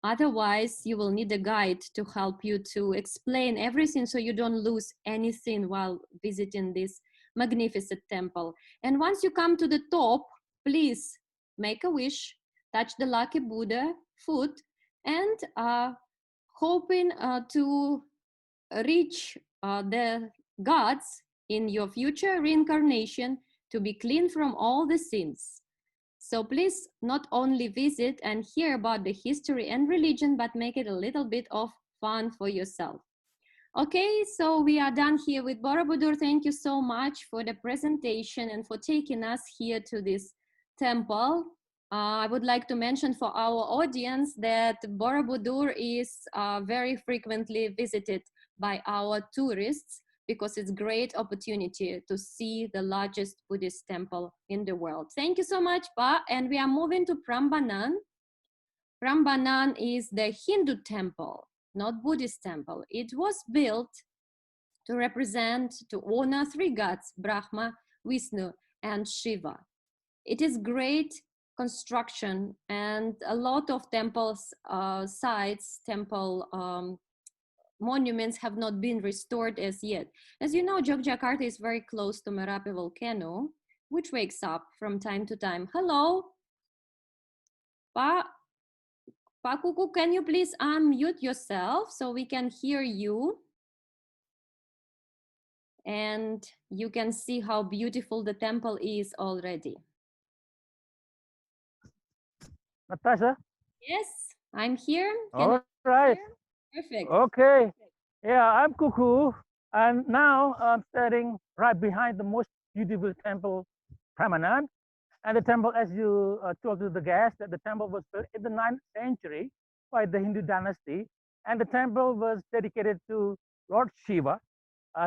Otherwise, you will need a guide to help you to explain everything so you don't lose anything while visiting this magnificent temple. And once you come to the top, please make a wish, touch the lucky Buddha foot, and hoping to reach the gods in your future reincarnation to be clean from all the sins. So please not only visit and hear about the history and religion, but make it a little bit of fun for yourself. Okay, so we are done here with Borobudur. Thank you so much for the presentation and for taking us here to this temple. I would like to mention for our audience that Borobudur is very frequently visited by our tourists because it's a great opportunity to see the largest Buddhist temple in the world. Thank you so much, Pa. And we are moving to Prambanan. Prambanan is the Hindu temple, not Buddhist temple. It was built to represent, to honor three gods, Brahma, Vishnu, and Shiva. It is great construction, and a lot of temples, sites, temple monuments have not been restored as yet. As you know, Jakarta is very close to Marabi volcano, which wakes up from time to time. Hello, Pa Kuku, can you please unmute yourself so we can hear you? And you can see how beautiful the temple is already. Natasha? Yes, I'm here. All right. Perfect. Okay. Yeah, I'm Kuku. And now I'm standing right behind the most beautiful temple, Prambanan. And the temple, as you told to the guests, that the temple was built in the 9th century by the Hindu dynasty. And the temple was dedicated to Lord Shiva.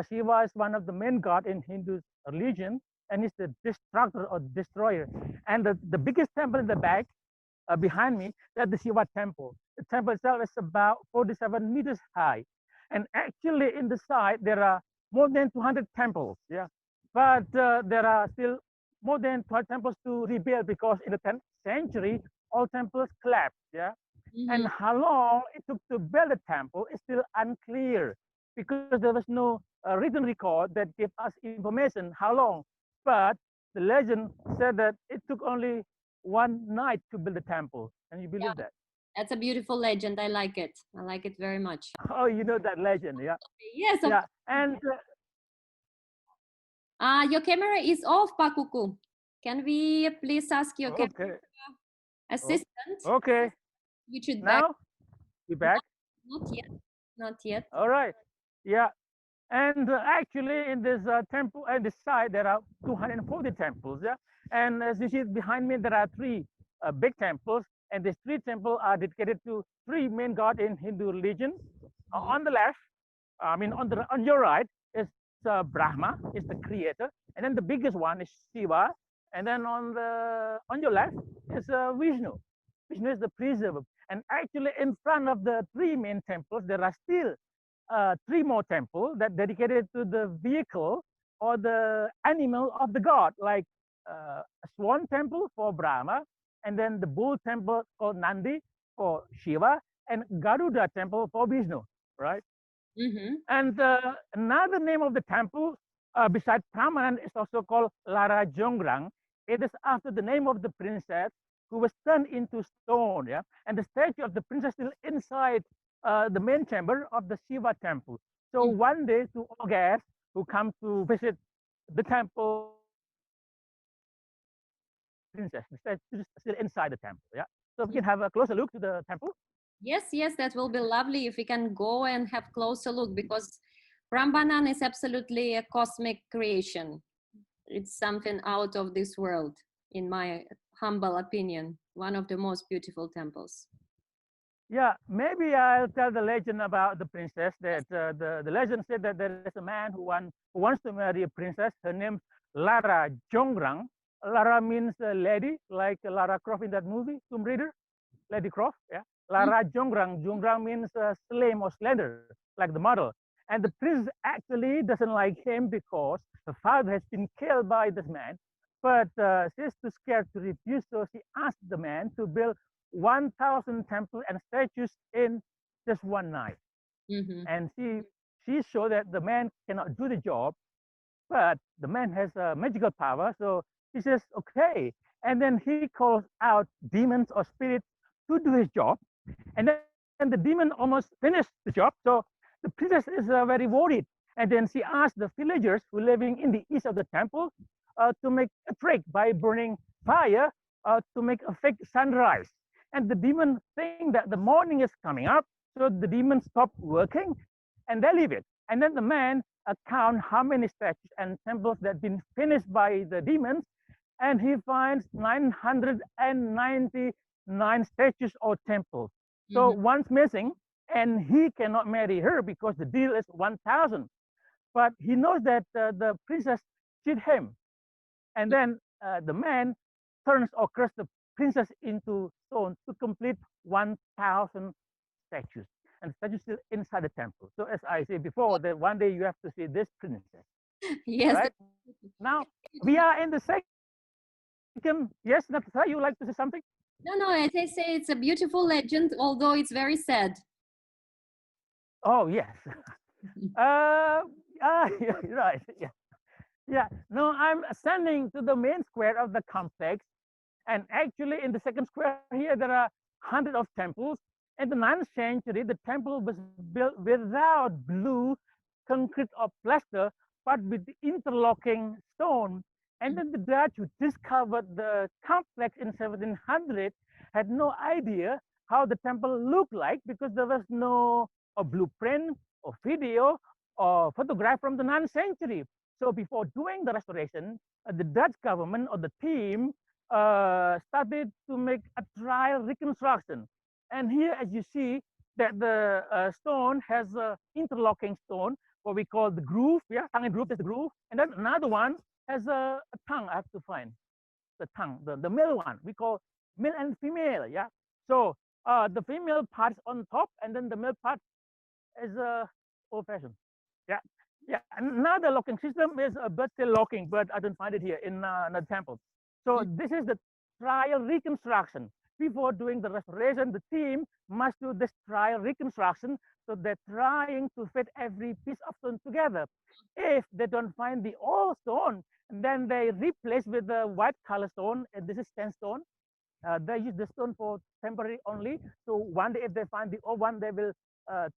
Shiva is one of the main god in Hindu religion, and he's the destructor or destroyer. And the biggest temple in the back, behind me, that's the Shiva Temple. The temple itself is about 47 meters high. And actually in the side, there are more than 200 temples, yeah. But there are still more than 12 temples to rebuild because in the 10th century, all temples collapsed, yeah. And how long it took to build a temple is still unclear because there was no written record that gave us information how long. But the legend said that it took only one night to build a temple. Can you believe that? That's a beautiful legend. I like it. I like it very much. Oh, you know that legend, yeah? Yes. Yeah, and your camera is off, Pakuku. Can we please ask your camera assistant? Okay. Which is Now, back. you back? Not yet. Not yet. All right. Yeah. And actually, in this temple and this side, there are 240 temples. Yeah. And as you see behind me, there are three big temples, and these three temples are dedicated to three main gods in Hindu religion. On the left, on your right is Brahma, is the creator, and then the biggest one is Shiva, and then on your left is Vishnu. Vishnu is the preserver. And actually, in front of the three main temples, there are still three more temples that dedicated to the vehicle or the animal of the god, like a swan temple for Brahma, and then the bull temple called Nandi for Shiva, and Garuda temple for Vishnu, right? And another name of the temple besides Prambanan is also called Lara Jongrang. It is after the name of the princess who was turned into stone, yeah. And the statue of the princess still inside the main chamber of the Shiva temple. So one day, to all guests who come to visit the temple, princess, the statue is still inside the temple, yeah. So we can have a closer look to the temple. Yes, yes, that will be lovely if we can go and have closer look, because Prambanan is absolutely a cosmic creation. It's something out of this world, in my humble opinion. One of the most beautiful temples. Yeah, maybe I'll tell the legend about the princess. That the legend said that there is a man who wants to marry a princess. Her name's Lara Jongrang. Lara means lady, like Lara Croft in that movie, Tomb Raider, Lady Croft. Yeah, Lara Jongrang. Jongrang means slim or slender, like the model. And the prince actually doesn't like him because her father has been killed by this man. But she's too scared to refuse, so she asked the man to build 1,000 temples and statues in just one night. And she showed that the man cannot do the job, but the man has a magical power. So he says, okay. And then he calls out demons or spirits to do his job. And then the demon almost finished the job. So the princess is very worried. And then she asked the villagers who living in the east of the temple to make a trick by burning fire to make a fake sunrise. And the demon think that the morning is coming up. So the demon stop working and they leave it. And then the man count how many statues and temples that been finished by the demons, and he finds 999 statues or temples. So one's missing, and he cannot marry her because the deal is 1,000. But he knows that the princess cheated him, and then the man turns or crushes the princess into stone to complete 1,000 statues. And statues still inside the temple. So as I said before, that one day you have to see this princess. Yes. Right? Now we are in the second. Yes, Natasha, you like to say something? No, as I say, it's a beautiful legend, although it's very sad. Oh yes. Yeah, right. Yeah. Yeah. No, I'm ascending to the main square of the complex, and actually in the second square here there are hundreds of temples. In the 9th century, the temple was built without blue concrete or plaster, but with interlocking stone. And then the Dutch who discovered the complex in 1700 had no idea how the temple looked like because there was no blueprint or video or photograph from the 9th century. So before doing the restoration, the Dutch government or the team started to make a trial reconstruction. And here, as you see, that the stone has an interlocking stone, what we call the groove. Yeah, tongue and groove is the groove. And then another one has a tongue. I have to find the tongue, the male one. We call male and female. Yeah. So the female part is on top, and then the male part is old-fashioned. Yeah. Yeah. Another locking system is a birthday locking, but I don't find it here in the temple. So this is the trial reconstruction. Before doing the restoration, the team must do this trial reconstruction. So they're trying to fit every piece of stone together. If they don't find the old stone, then they replace with the white color stone. And this is sandstone. They use the stone for temporary only. So one day, if they find the old one, they will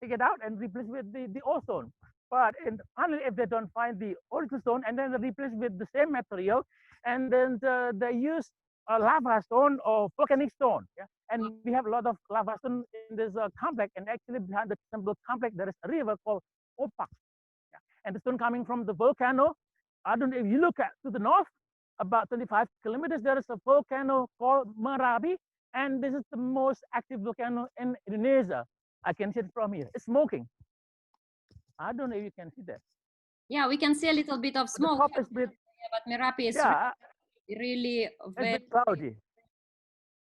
take it out and replace with the old stone. But only if they don't find the original stone, and then they replace with the same material, and then they use a lava stone or volcanic stone. Yeah? And we have a lot of lava stone in this complex. And actually behind the temple complex, there is a river called Opak. Yeah? And the stone coming from the volcano. I don't know if you look at to the north, about 25 kilometers, there is a volcano called Marabi. And this is the most active volcano in Indonesia. I can see it from here. It's smoking. I don't know if you can see that. Yeah, we can see a little bit of smoke. The top is bit, but Merapi is really very cloudy.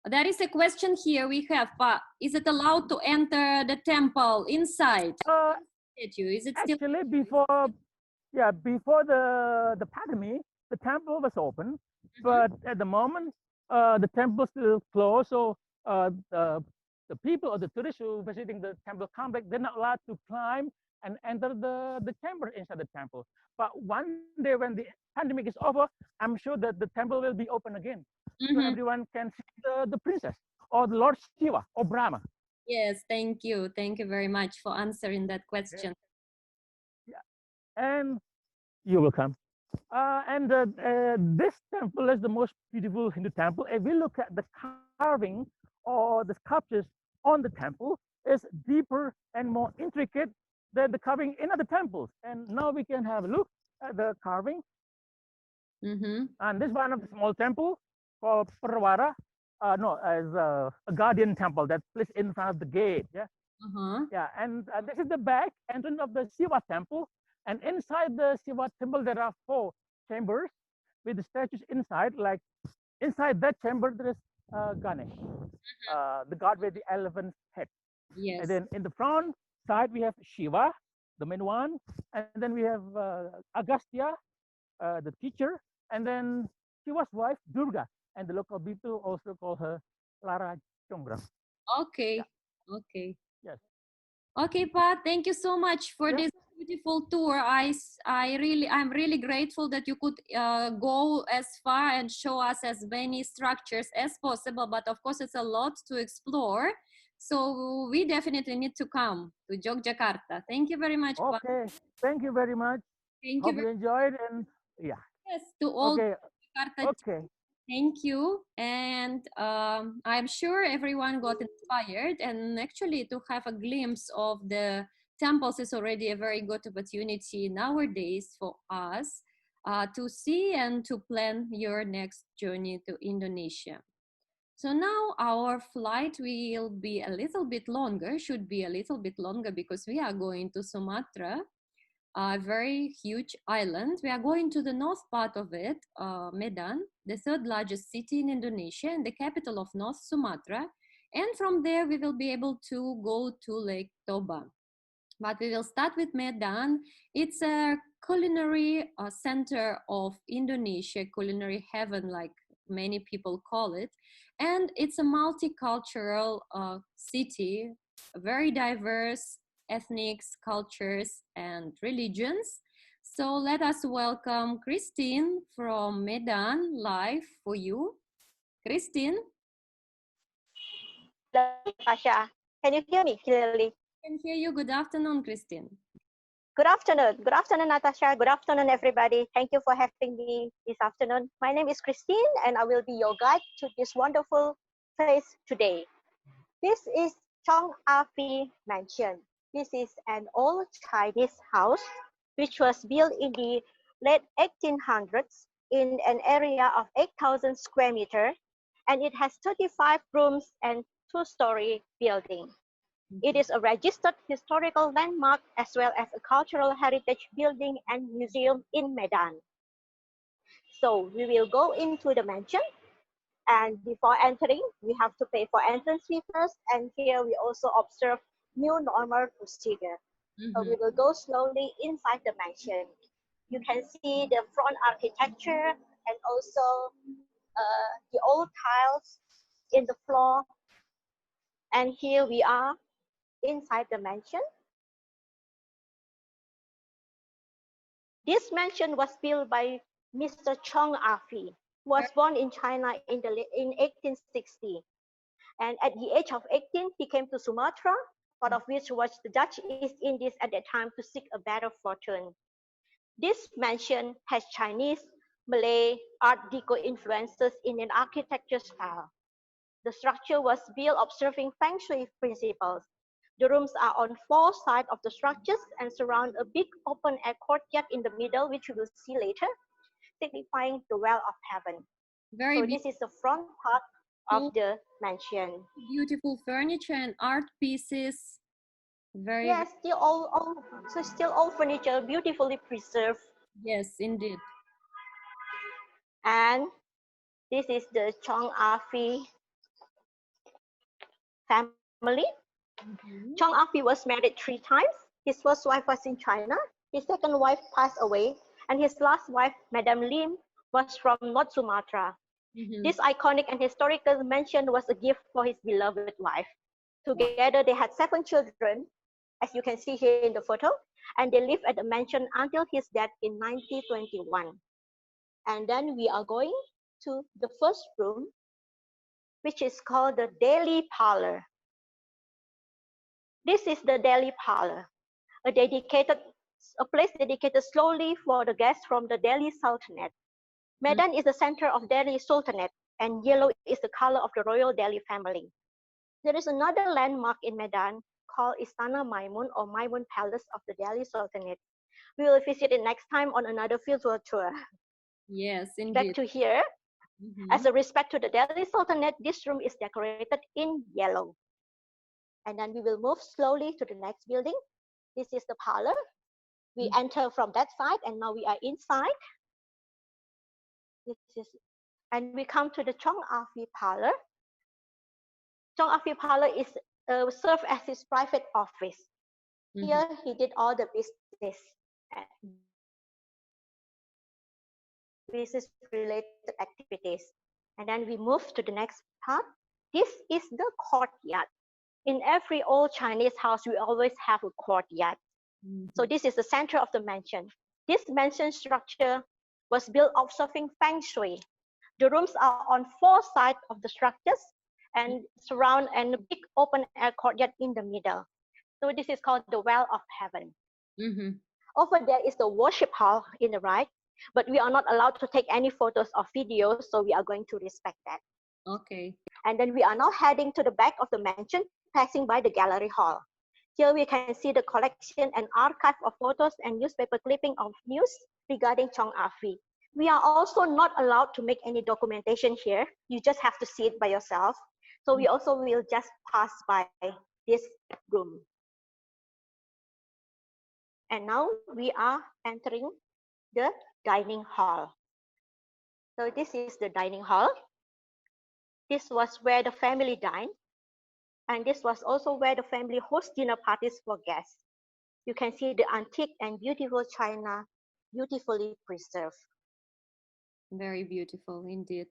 There is a question here we have. Is it allowed to enter the temple inside? Is it still actually before? Yeah, before the pandemic, the temple was open, but at the moment, the temple is still closed. So the people or the tourists who visiting the temple complex, they're not allowed to climb and enter the chamber inside the temple. But one day when the pandemic is over, I'm sure that the temple will be open again. So everyone can see the princess or the Lord Shiva or Brahma. Yes, thank you. Thank you very much for answering that question. Yeah, and you're welcome. And this temple is the most beautiful Hindu temple. If we look at the carving or the sculptures on the temple, is deeper and more intricate than the carving in other temples. And now we can have a look at the carving. And this one of the small temple called Parwara, as a guardian temple that's placed in front of the gate. Yeah, yeah. And this is the back entrance of the Shiva temple. And inside the Shiva temple, there are 4 chambers with the statues inside. Like inside that chamber, there is Ganesh, the god with the elephant head. Yes. And then in the front side, we have Shiva, the main one. And then we have Agastya, the teacher. And then Shiva's wife, Durga. And the local people also call her Lara Chongra. Okay. Yeah. Okay. Yes. Okay, Pat, thank you so much for Yeah. this beautiful tour. I'm really grateful that you could go as far and show us as many structures as possible. But of course, it's a lot to explore. So we definitely need to come to Yogyakarta. Thank you very much, Pat. Okay. Thank you very much. Thank you Hope very you enjoyed and yeah. much to all Okay. Jakarta. Okay. Thank you. And I'm sure everyone got inspired. And actually, to have a glimpse of the temples is already a very good opportunity nowadays for us to see and to plan your next journey to Indonesia. So now our flight will be a little bit longer, should be a little bit longer because we are going to Sumatra, a very huge island. We are going to the north part of it, Medan, the third largest city in Indonesia and the capital of North Sumatra. And from there, we will be able to go to Lake Toba. But we will start with Medan. It's a culinary center of Indonesia, culinary heaven, like many people call it. And it's a multicultural city, very diverse ethnics, cultures, and religions. So let us welcome Christine from Medan live for you. Christine? Hello, Natasha. Can you hear me clearly? I can hear you. Good afternoon, Christine. Good afternoon. Good afternoon, Natasha. Good afternoon, everybody. Thank you for having me this afternoon. My name is Christine, and I will be your guide to this wonderful place today. This is Chong Afi Mansion. This is an old Chinese house which was built in the late 1800s in an area of 8,000 square meters, and it has 35 rooms and two-story building. It is a registered historical landmark as well as a cultural heritage building and museum in Medan. So we will go into the mansion, and before entering, we have to pay for entrance fee first, and here we also observe new normal procedure. So we will go slowly inside the mansion. You can see the front architecture and also the old tiles in the floor. And here we are inside the mansion. This mansion was built by Mr. Chong Afi, who was born in China in 1860. And at the age of 18, he came to Sumatra, part of which was the Dutch East Indies at that time to seek a better fortune. This mansion has Chinese, Malay, Art Deco influences in an architecture style. The structure was built observing Feng Shui principles. The rooms are on four sides of the structures and surround a big open air courtyard in the middle, which we will see later, signifying the well of heaven. So this is the front part of the mansion. Beautiful furniture and art pieces. Yes, still all furniture beautifully preserved. Yes, indeed. And this is the Chong Afi family. Chong Afi was married 3 times. His first wife was in China. His second wife passed away, and his last wife, Madame Lim, was from North Sumatra. This iconic and historical mansion was a gift for his beloved wife. Together, they had 7 children, as you can see here in the photo, and they lived at the mansion until his death in 1921. And then we are going to the first room, which is called the Daily Parlor. This is the Daily Parlor, a place dedicated solely for the guests from the Delhi Sultanate. Medan is the center of Delhi Sultanate, and yellow is the color of the royal Delhi family. There is another landmark in Medan called Istana Maimun or Maiwan Palace of the Delhi Sultanate. We will visit it next time on another field tour. Yes, indeed. Back to here. As a respect to the Delhi Sultanate, this room is decorated in yellow. And then we will move slowly to the next building. This is the parlor. We enter from that side, and now we are inside. And we come to the Chong Afi Parlor. Chong Afi Parlor is served as his private office. Here he did all the business related activities. And then we move to the next part. This is the courtyard. In every old Chinese house, we always have a courtyard. So this is the center of the mansion. This mansion structure was built observing feng shui. The rooms are on four sides of the structures and surround and a big open air courtyard in the middle. So this is called the well of heaven. Over there is the worship hall in the right, but we are not allowed to take any photos or videos, so we are going to respect that. Okay. And then we are now heading to the back of the mansion, passing by the gallery hall. Here we can see the collection and archive of photos and newspaper clipping of news regarding Chong Afi. We are also not allowed to make any documentation here. You just have to see it by yourself. So we also will just pass by this room. And now we are entering the dining hall. So this is the dining hall. This was where the family dined. And this was also where the family hosts dinner parties for guests. You can see the antique and beautiful china beautifully preserved. Very beautiful indeed.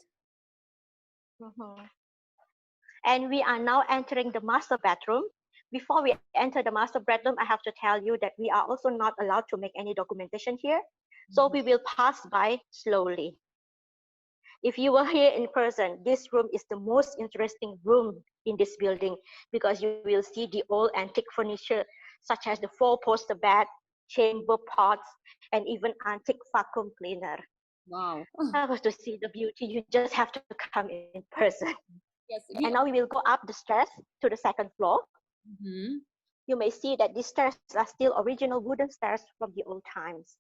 And we are now entering the master bedroom. Before we enter the master bedroom, I have to tell you that we are also not allowed to make any documentation here. So we will pass by slowly. If you were here in person, this room is the most interesting room in this building because you will see the old antique furniture such as the four-poster bed, chamber pots, and even antique vacuum cleaner. Wow. I was to see the beauty. You just have to come in person. Yes. And now we will go up the stairs to the second floor. You may see that these stairs are still original wooden stairs from the old times.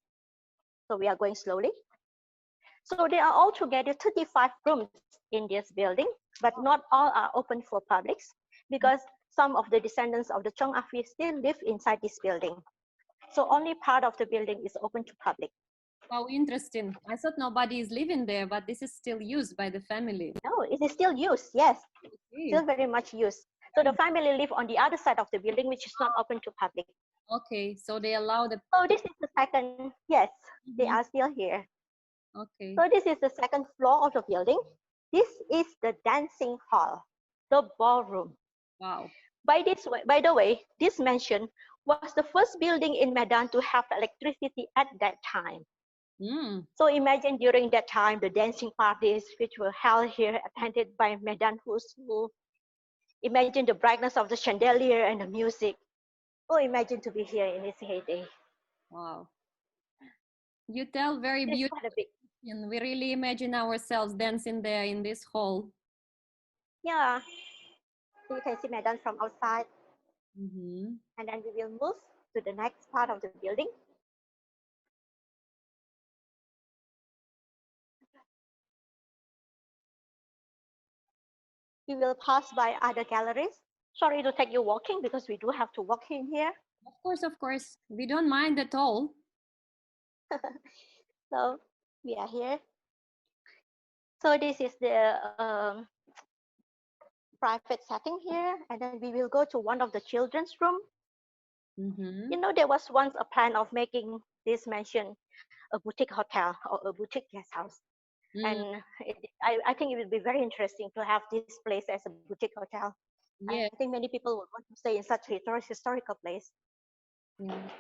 So we are going slowly. So there are altogether 35 rooms in this building, but not all are open for publics because some of the descendants of the Chong Afi still live inside this building. So only part of the building is open to public. How interesting. I thought nobody is living there, but this is still used by the family. No, it is still used, yes. Okay. Still very much used. So the family live on the other side of the building, which is not open to public. Okay, so they allow the... So this is the second, yes, they are still here. Okay. So this is the second floor of the building. This is the dancing hall, the ballroom. Wow. By the way, this mansion was the first building in Medan to have electricity at that time. So imagine during that time, the dancing parties which were held here attended by Medan who's who. Imagine the brightness of the chandelier and the music. Oh, imagine to be here in its heyday. Wow. You tell very beautiful. And we really imagine ourselves dancing there in this hall. Yeah. So you can see Medan from outside. And then we will move to the next part of the building. We will pass by other galleries. Sorry to take you walking because we do have to walk in here. Of course. We don't mind at all. So we are here. So this is the private setting here. And then we will go to one of the children's room. You know, there was once a plan of making this mansion a boutique hotel or a boutique guest house. And I think it will be very interesting to have this place as a boutique hotel. I think many people would want to stay in such a historical place.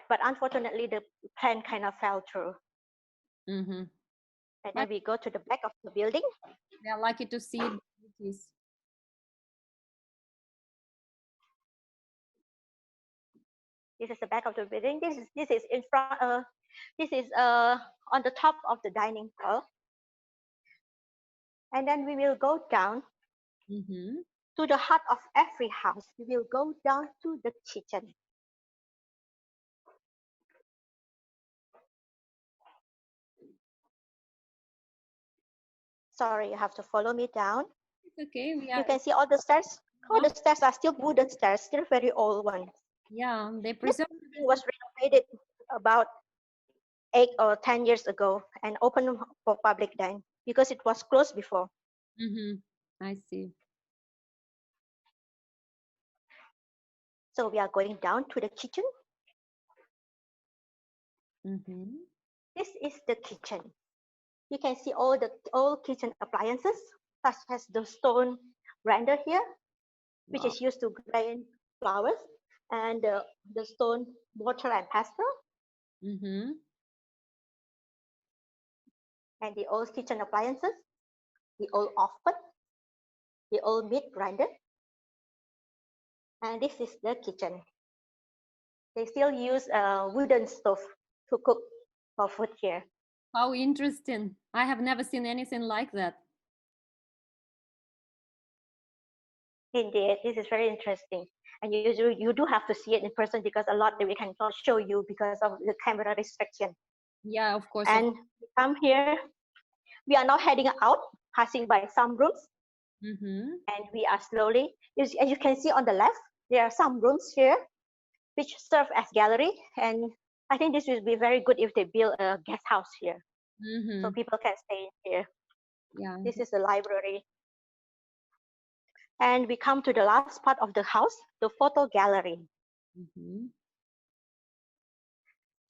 But unfortunately, the plan kind of fell through. And then we go to the back of the building. We are lucky to see this. This is the back of the building. This is in front. This is on the top of the dining hall. And then we will go down to the heart of every house. We will go down to the kitchen. Sorry, you have to follow me down. It's okay. You can see all the stairs. All the stairs are still wooden stairs, still very old ones. Yeah, they preserve. It was renovated about 8 or 10 years ago and opened for public dining because it was closed before. I see. So we are going down to the kitchen. This is the kitchen. You can see all the old kitchen appliances, such as the stone grinder here, which Wow. is used to grind flowers, and the stone mortar and pestle, Mm-hmm. and the old kitchen appliances, the old oven, the old meat grinder, and this is the kitchen. They still use a wooden stove to cook for food here. How interesting. I have never seen anything like that. Indeed, this is very interesting. And you do have to see it in person because a lot that we cannot show you because of the camera restriction. Yeah, of course. And we come here, we are now heading out, passing by some rooms, Mm-hmm. and we are slowly, as you can see on the left, there are some rooms here which serve as gallery. And I think this will be very good if they build a guest house here, Mm-hmm. so people can stay here. Yeah. This is the library. And we come to the last part of the house, the photo gallery. Mm-hmm.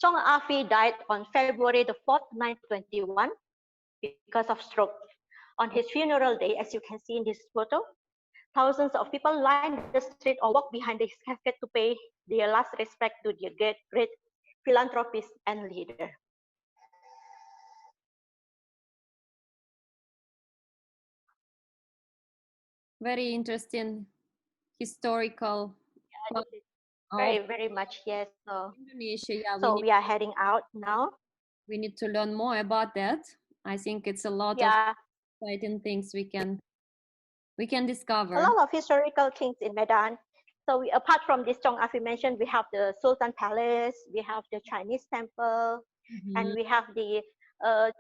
Chong Afi died on February the 4th, 1921 because of stroke. On his funeral day, as you can see in this photo, thousands of people lined the street or walked behind his casket to pay their last respect to the great philanthropist and leader. Very interesting historical part of Very, very much, yes. So, Indonesia. Yeah, so we are heading out now. we need to learn more about that. I think it's a lot of Yeah, exciting things we can a discover. lot of historical things in Medan. So we, apart from this Chong Afi mentioned, we have the Sultan Palace, we have the Chinese temple, and Mhm. we have the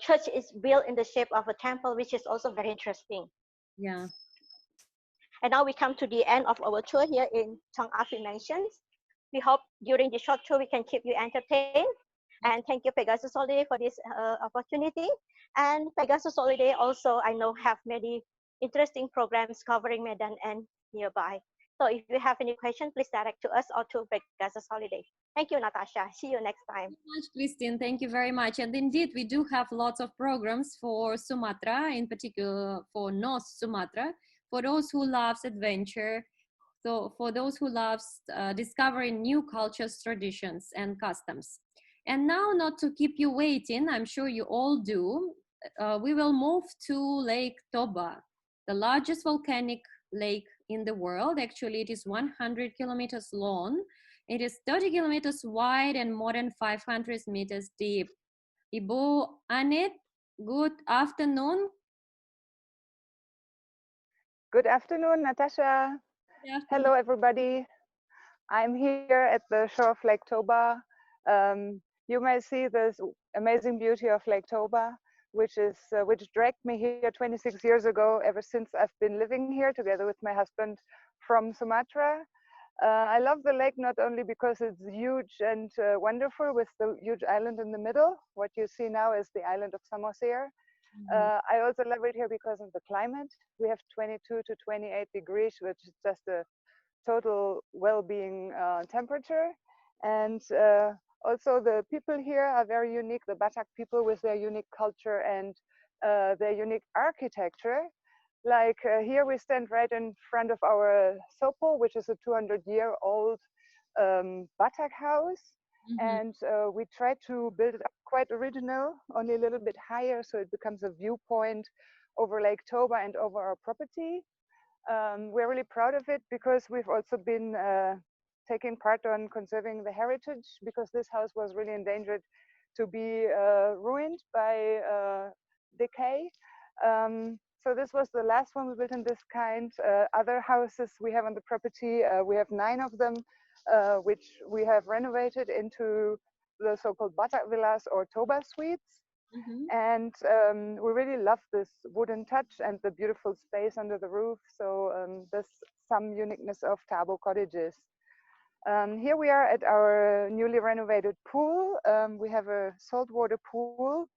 church is built in the shape of a temple, which is also very interesting. Yeah. And now we come to the end of our tour here in Chong Afi Mansions. We hope during the short tour we can keep you entertained. And thank you, Pegasus Holiday, for this opportunity. And Pegasus Holiday also, I know, have many interesting programs covering Medan and nearby. So if you have any questions, please direct to us or to Pegasus Holiday. Thank you, Natasha. See you next time. Thank you much, Christine. Thank you very much. And indeed, we do have lots of programs for Sumatra, in particular for North Sumatra, for those who loves adventure. So for those who loves discovering new cultures, traditions, and customs. And now, not to keep you waiting, I'm sure you all do, we will move to Lake Toba, the largest volcanic lake in the world. Actually, it is 100 kilometers long. It is 30 kilometers wide and more than 500 meters deep. Ibu Anet, good afternoon. Good afternoon, Natasha. Good afternoon. Hello, everybody. I'm here at the shore of Lake Toba. You may see this amazing beauty of Lake Toba, which dragged me here 26 years ago, ever since I've been living here together with my husband from Sumatra. I love the lake not only because it's huge and wonderful with the huge island in the middle. What you see now is the island of Samosir. I also love it here because of the climate. We have 22 to 28 degrees, which is just a total well-being temperature. And also the people here are very unique, the Batak people with their unique culture and their unique architecture. Like here we stand right in front of our Sopo, which is a 200-year-old Batak house. And we try to build it up quite original, only a little bit higher, so it becomes a viewpoint over Lake Toba and over our property. We're really proud of it because we've also been taking part on conserving the heritage, because this house was really endangered to be ruined by decay. So this was the last one we built in this kind. Other houses we have on the property, we have 9 of them, which we have renovated into the so-called Batak villas or Toba suites. And we really love this wooden touch and the beautiful space under the roof. So there's some uniqueness of Tabo cottages. Here we are at our newly renovated pool. We have a saltwater pool,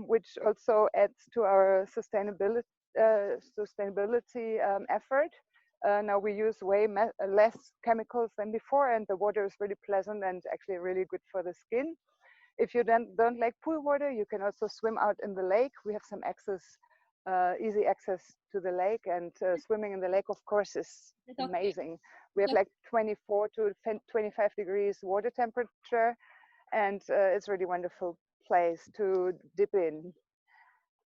which also adds to our sustainability effort. Now we use way less chemicals than before, and the water is really pleasant and actually really good for the skin. If you don't like pool water, you can also swim out in the lake. We have some access easy access to the lake, and swimming in the lake, of course, is amazing. We have like 24 to 25 degrees water temperature, and it's a really wonderful place to dip in.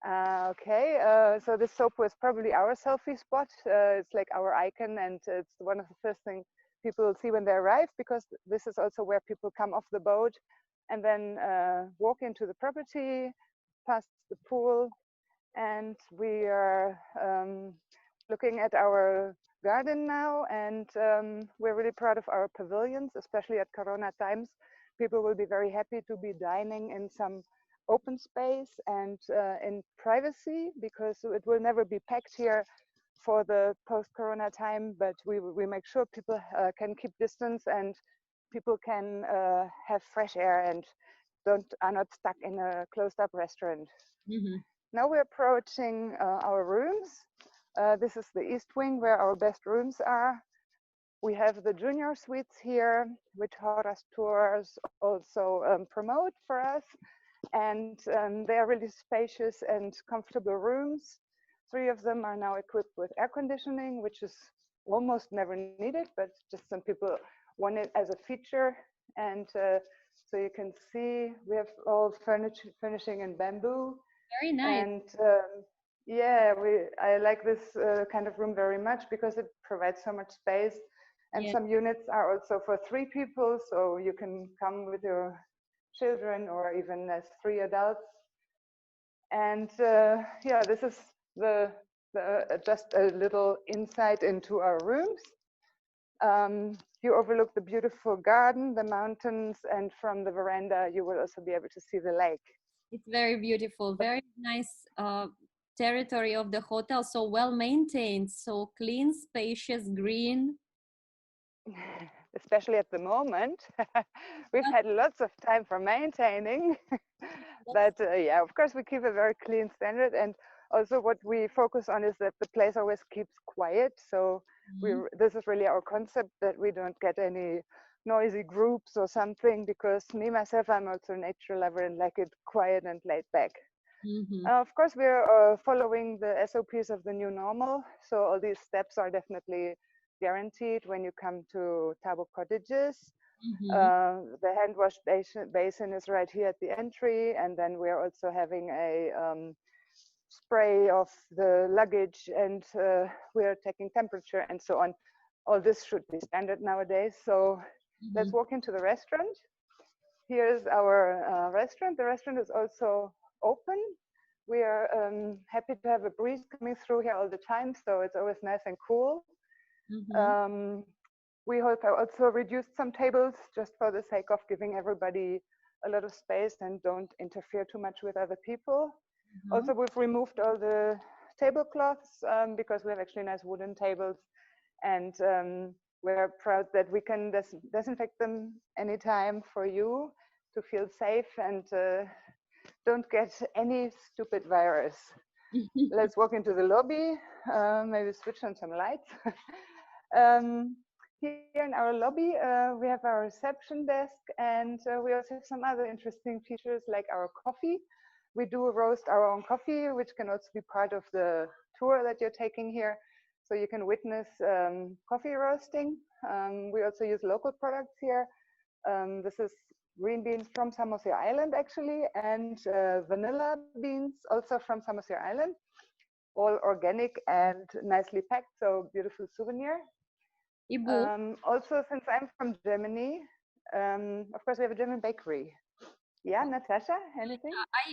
So this soap was probably our selfie spot. It's like our icon, and it's one of the first things people see when they arrive, because this is also where people come off the boat and then walk into the property, past the pool, and we are looking at our garden now, and we're really proud of our pavilions, especially at Corona times. People will be very happy to be dining in some open space and in privacy, because it will never be packed here for the post-Corona time, but we make sure people can keep distance and people can have fresh air and are not stuck in a closed-up restaurant. Mm-hmm. Now we're approaching our rooms. This is the east wing where our best rooms are. We have the junior suites here, which Horace Tours also promote for us. And they are really spacious and comfortable rooms. 3 of them are now equipped with air conditioning, which is almost never needed, but just some people want it as a feature. And so you can see we have all furnishing in bamboo. Very nice. And yeah, I like this kind of room very much because it provides so much space. And some units are also for 3 people, so you can come with your children or even as 3 adults. And yeah, this is just a little insight into our rooms. You overlook the beautiful garden, the mountains, and from the veranda you will also be able to see the lake. It's very beautiful, very nice territory of the hotel, so well maintained, so clean, spacious, green. Especially at the moment. We've had lots of time for maintaining. But yeah, of course we keep a very clean standard, and also what we focus on is that the place always keeps quiet. So this is really our concept, that we don't get any noisy groups or something, because me myself, I'm also a nature lover and like it quiet and laid back. Of course we're following the SOPs of the new normal, so all these steps are definitely guaranteed when you come to Tabo Cottages. The hand wash basin is right here at the entry, and then we're also having a spray of the luggage, and we're taking temperature and so on. All this should be standard nowadays. So let's walk into the restaurant. Here's our restaurant. The restaurant is also open. We are happy to have a breeze coming through here all the time, so it's always nice and cool. We also reduced some tables just for the sake of giving everybody a lot of space and don't interfere too much with other people. Also, we've removed all the tablecloths because we have actually nice wooden tables, and we're proud that we can disinfect them anytime for you to feel safe and don't get any stupid virus. Let's walk into the lobby, maybe switch on some lights. Here in our lobby, we have our reception desk, and we also have some other interesting features like our coffee. We do roast our own coffee, which can also be part of the tour that you're taking here. So you can witness coffee roasting. We also use local products here. This is green beans from Samosir Island, actually, and vanilla beans also from Samosir Island. All organic and nicely packed, so beautiful souvenir. Also, since I'm from Germany, of course, we have a German bakery. Yeah, Natasha, anything?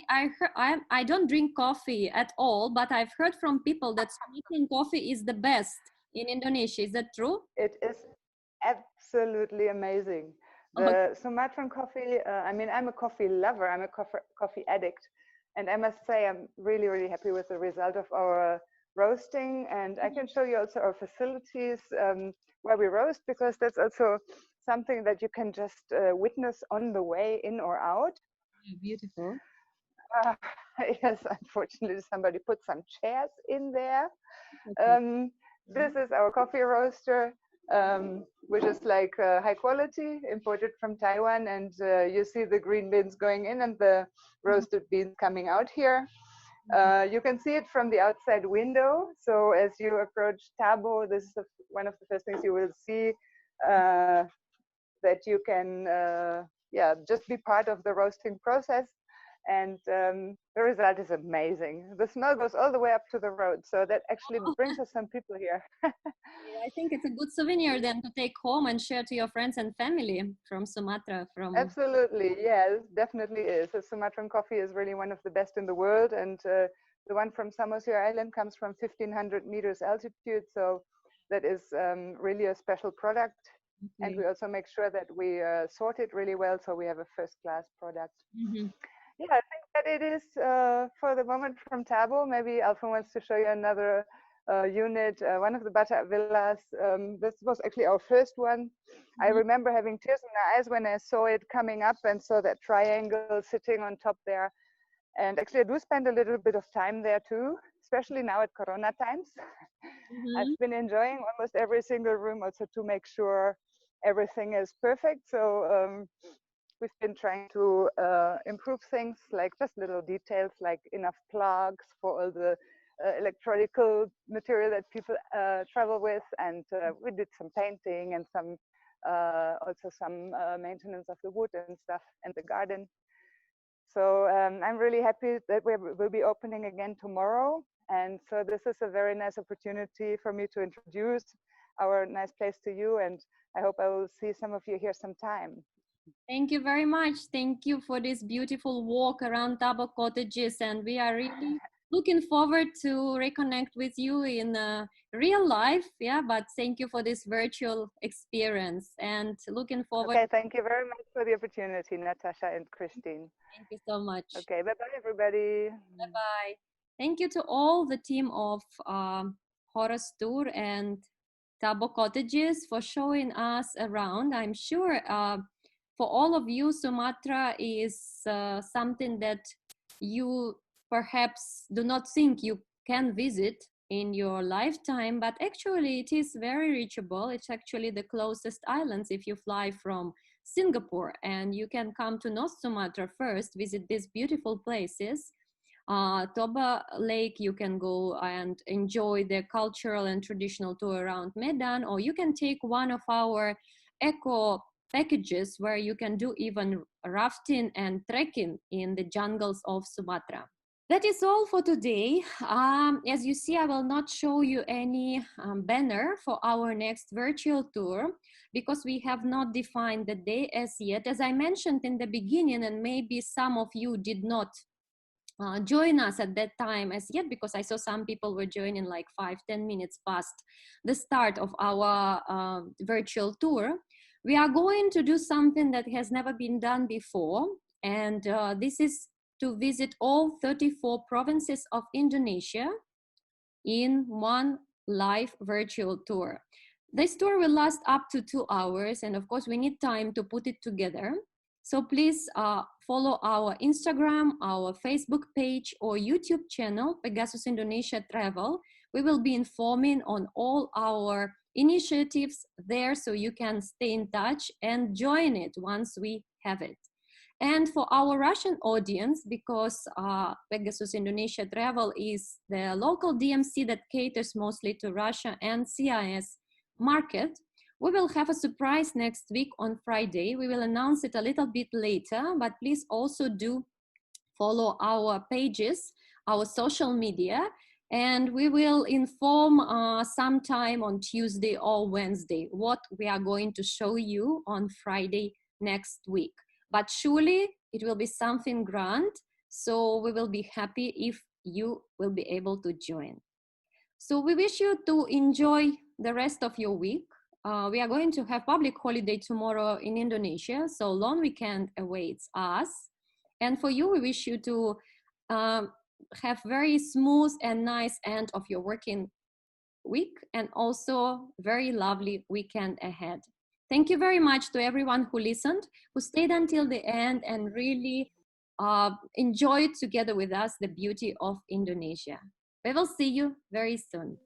I don't drink coffee at all, but I've heard from people that Sumatran coffee is the best in Indonesia. Is that true? It is absolutely amazing. The Sumatran coffee, I mean, I'm a coffee lover, I'm a coffee addict. And I must say, I'm really, really happy with the result of our roasting. And I can show you also our facilities where we roast, because that's also something that you can just witness on the way in or out. Beautiful. Yes, unfortunately, somebody put some chairs in there. This is our coffee roaster, which is like high quality, imported from Taiwan. And you see the green beans going in and the roasted beans coming out here. You can see it from the outside window. So as you approach Tabo, this is one of the first things you will see, that you can yeah, just be part of the roasting process. And the result is amazing. The smell goes all the way up to the road. So that actually brings us some people here. I think it's a good souvenir then to take home and share to your friends and family from Sumatra. Absolutely, yes, definitely is. The Sumatran coffee is really one of the best in the world, and the one from Samosir Island comes from 1,500 meters altitude, so that is really a special product. Okay. And we also make sure that we sort it really well, so we have a first-class product. Mm-hmm. Yeah, I think that it is for the moment from Tabo. Maybe Alfon wants to show you another unit, one of the Batak villas. This was actually our first one. Mm-hmm. I remember having tears in my eyes when I saw it coming up and saw that triangle sitting on top there. And actually I do spend a little bit of time there too, especially now at Corona times. Mm-hmm. I've been enjoying almost every single room also to make sure everything is perfect. So we've been trying to improve things, like just little details like enough plugs for all the electrical material that people travel with, and we did some painting and some also some maintenance of the wood and stuff and the garden. So I'm really happy that we will be opening again tomorrow, and so this is a very nice opportunity for me to introduce our nice place to you, and I hope I will see some of you here sometime. Thank you very much. Thank you for this beautiful walk around Tabo Cottages, and we are really looking forward to reconnect with you in real life. Yeah, but thank you for this virtual experience, and looking forward. Okay, thank you very much for the opportunity, Natasha and Christine. Thank you so much. Okay, bye-bye, everybody. Bye-bye. Thank you to all the team of Horus Tour and Tabo Cottages for showing us around. I'm sure for all of you, Sumatra is something that you perhaps do not think you can visit in your lifetime, but actually it is very reachable. It's actually the closest islands if you fly from Singapore, and you can come to North Sumatra first, visit these beautiful places. Toba Lake, you can go and enjoy the cultural and traditional tour around Medan, or you can take one of our eco packages where you can do even rafting and trekking in the jungles of Sumatra. That is all for today. As you see, I will not show you any banner for our next virtual tour because we have not defined the day as yet. As I mentioned in the beginning, and maybe some of you did not join us at that time as yet, because I saw some people were joining like 5-10 minutes past the start of our virtual tour. We are going to do something that has never been done before, and this is to visit all 34 provinces of Indonesia in one live virtual tour. This tour will last up to 2 hours, and of course we need time to put it together. So please follow our Instagram, our Facebook page, or YouTube channel, Pegasus Indonesia Travel. We will be informing on all our initiatives there, so you can stay in touch and join it once we have it. And for our Russian audience, because Pegasus Indonesia Travel is the local DMC that caters mostly to Russia and CIS market, we will have a surprise next week on Friday. We will announce it a little bit later, but please also do follow our pages, our social media, and we will inform sometime on Tuesday or Wednesday what we are going to show you on Friday next week. But surely it will be something grand, so we will be happy if you will be able to join. So we wish you to enjoy the rest of your week. We are going to have public holiday tomorrow in Indonesia, so long weekend awaits us. And for you, we wish you to have very smooth and nice end of your working week, and also very lovely weekend ahead. Thank you very much to everyone who listened, who stayed until the end and really enjoyed together with us the beauty of Indonesia. We will see you very soon.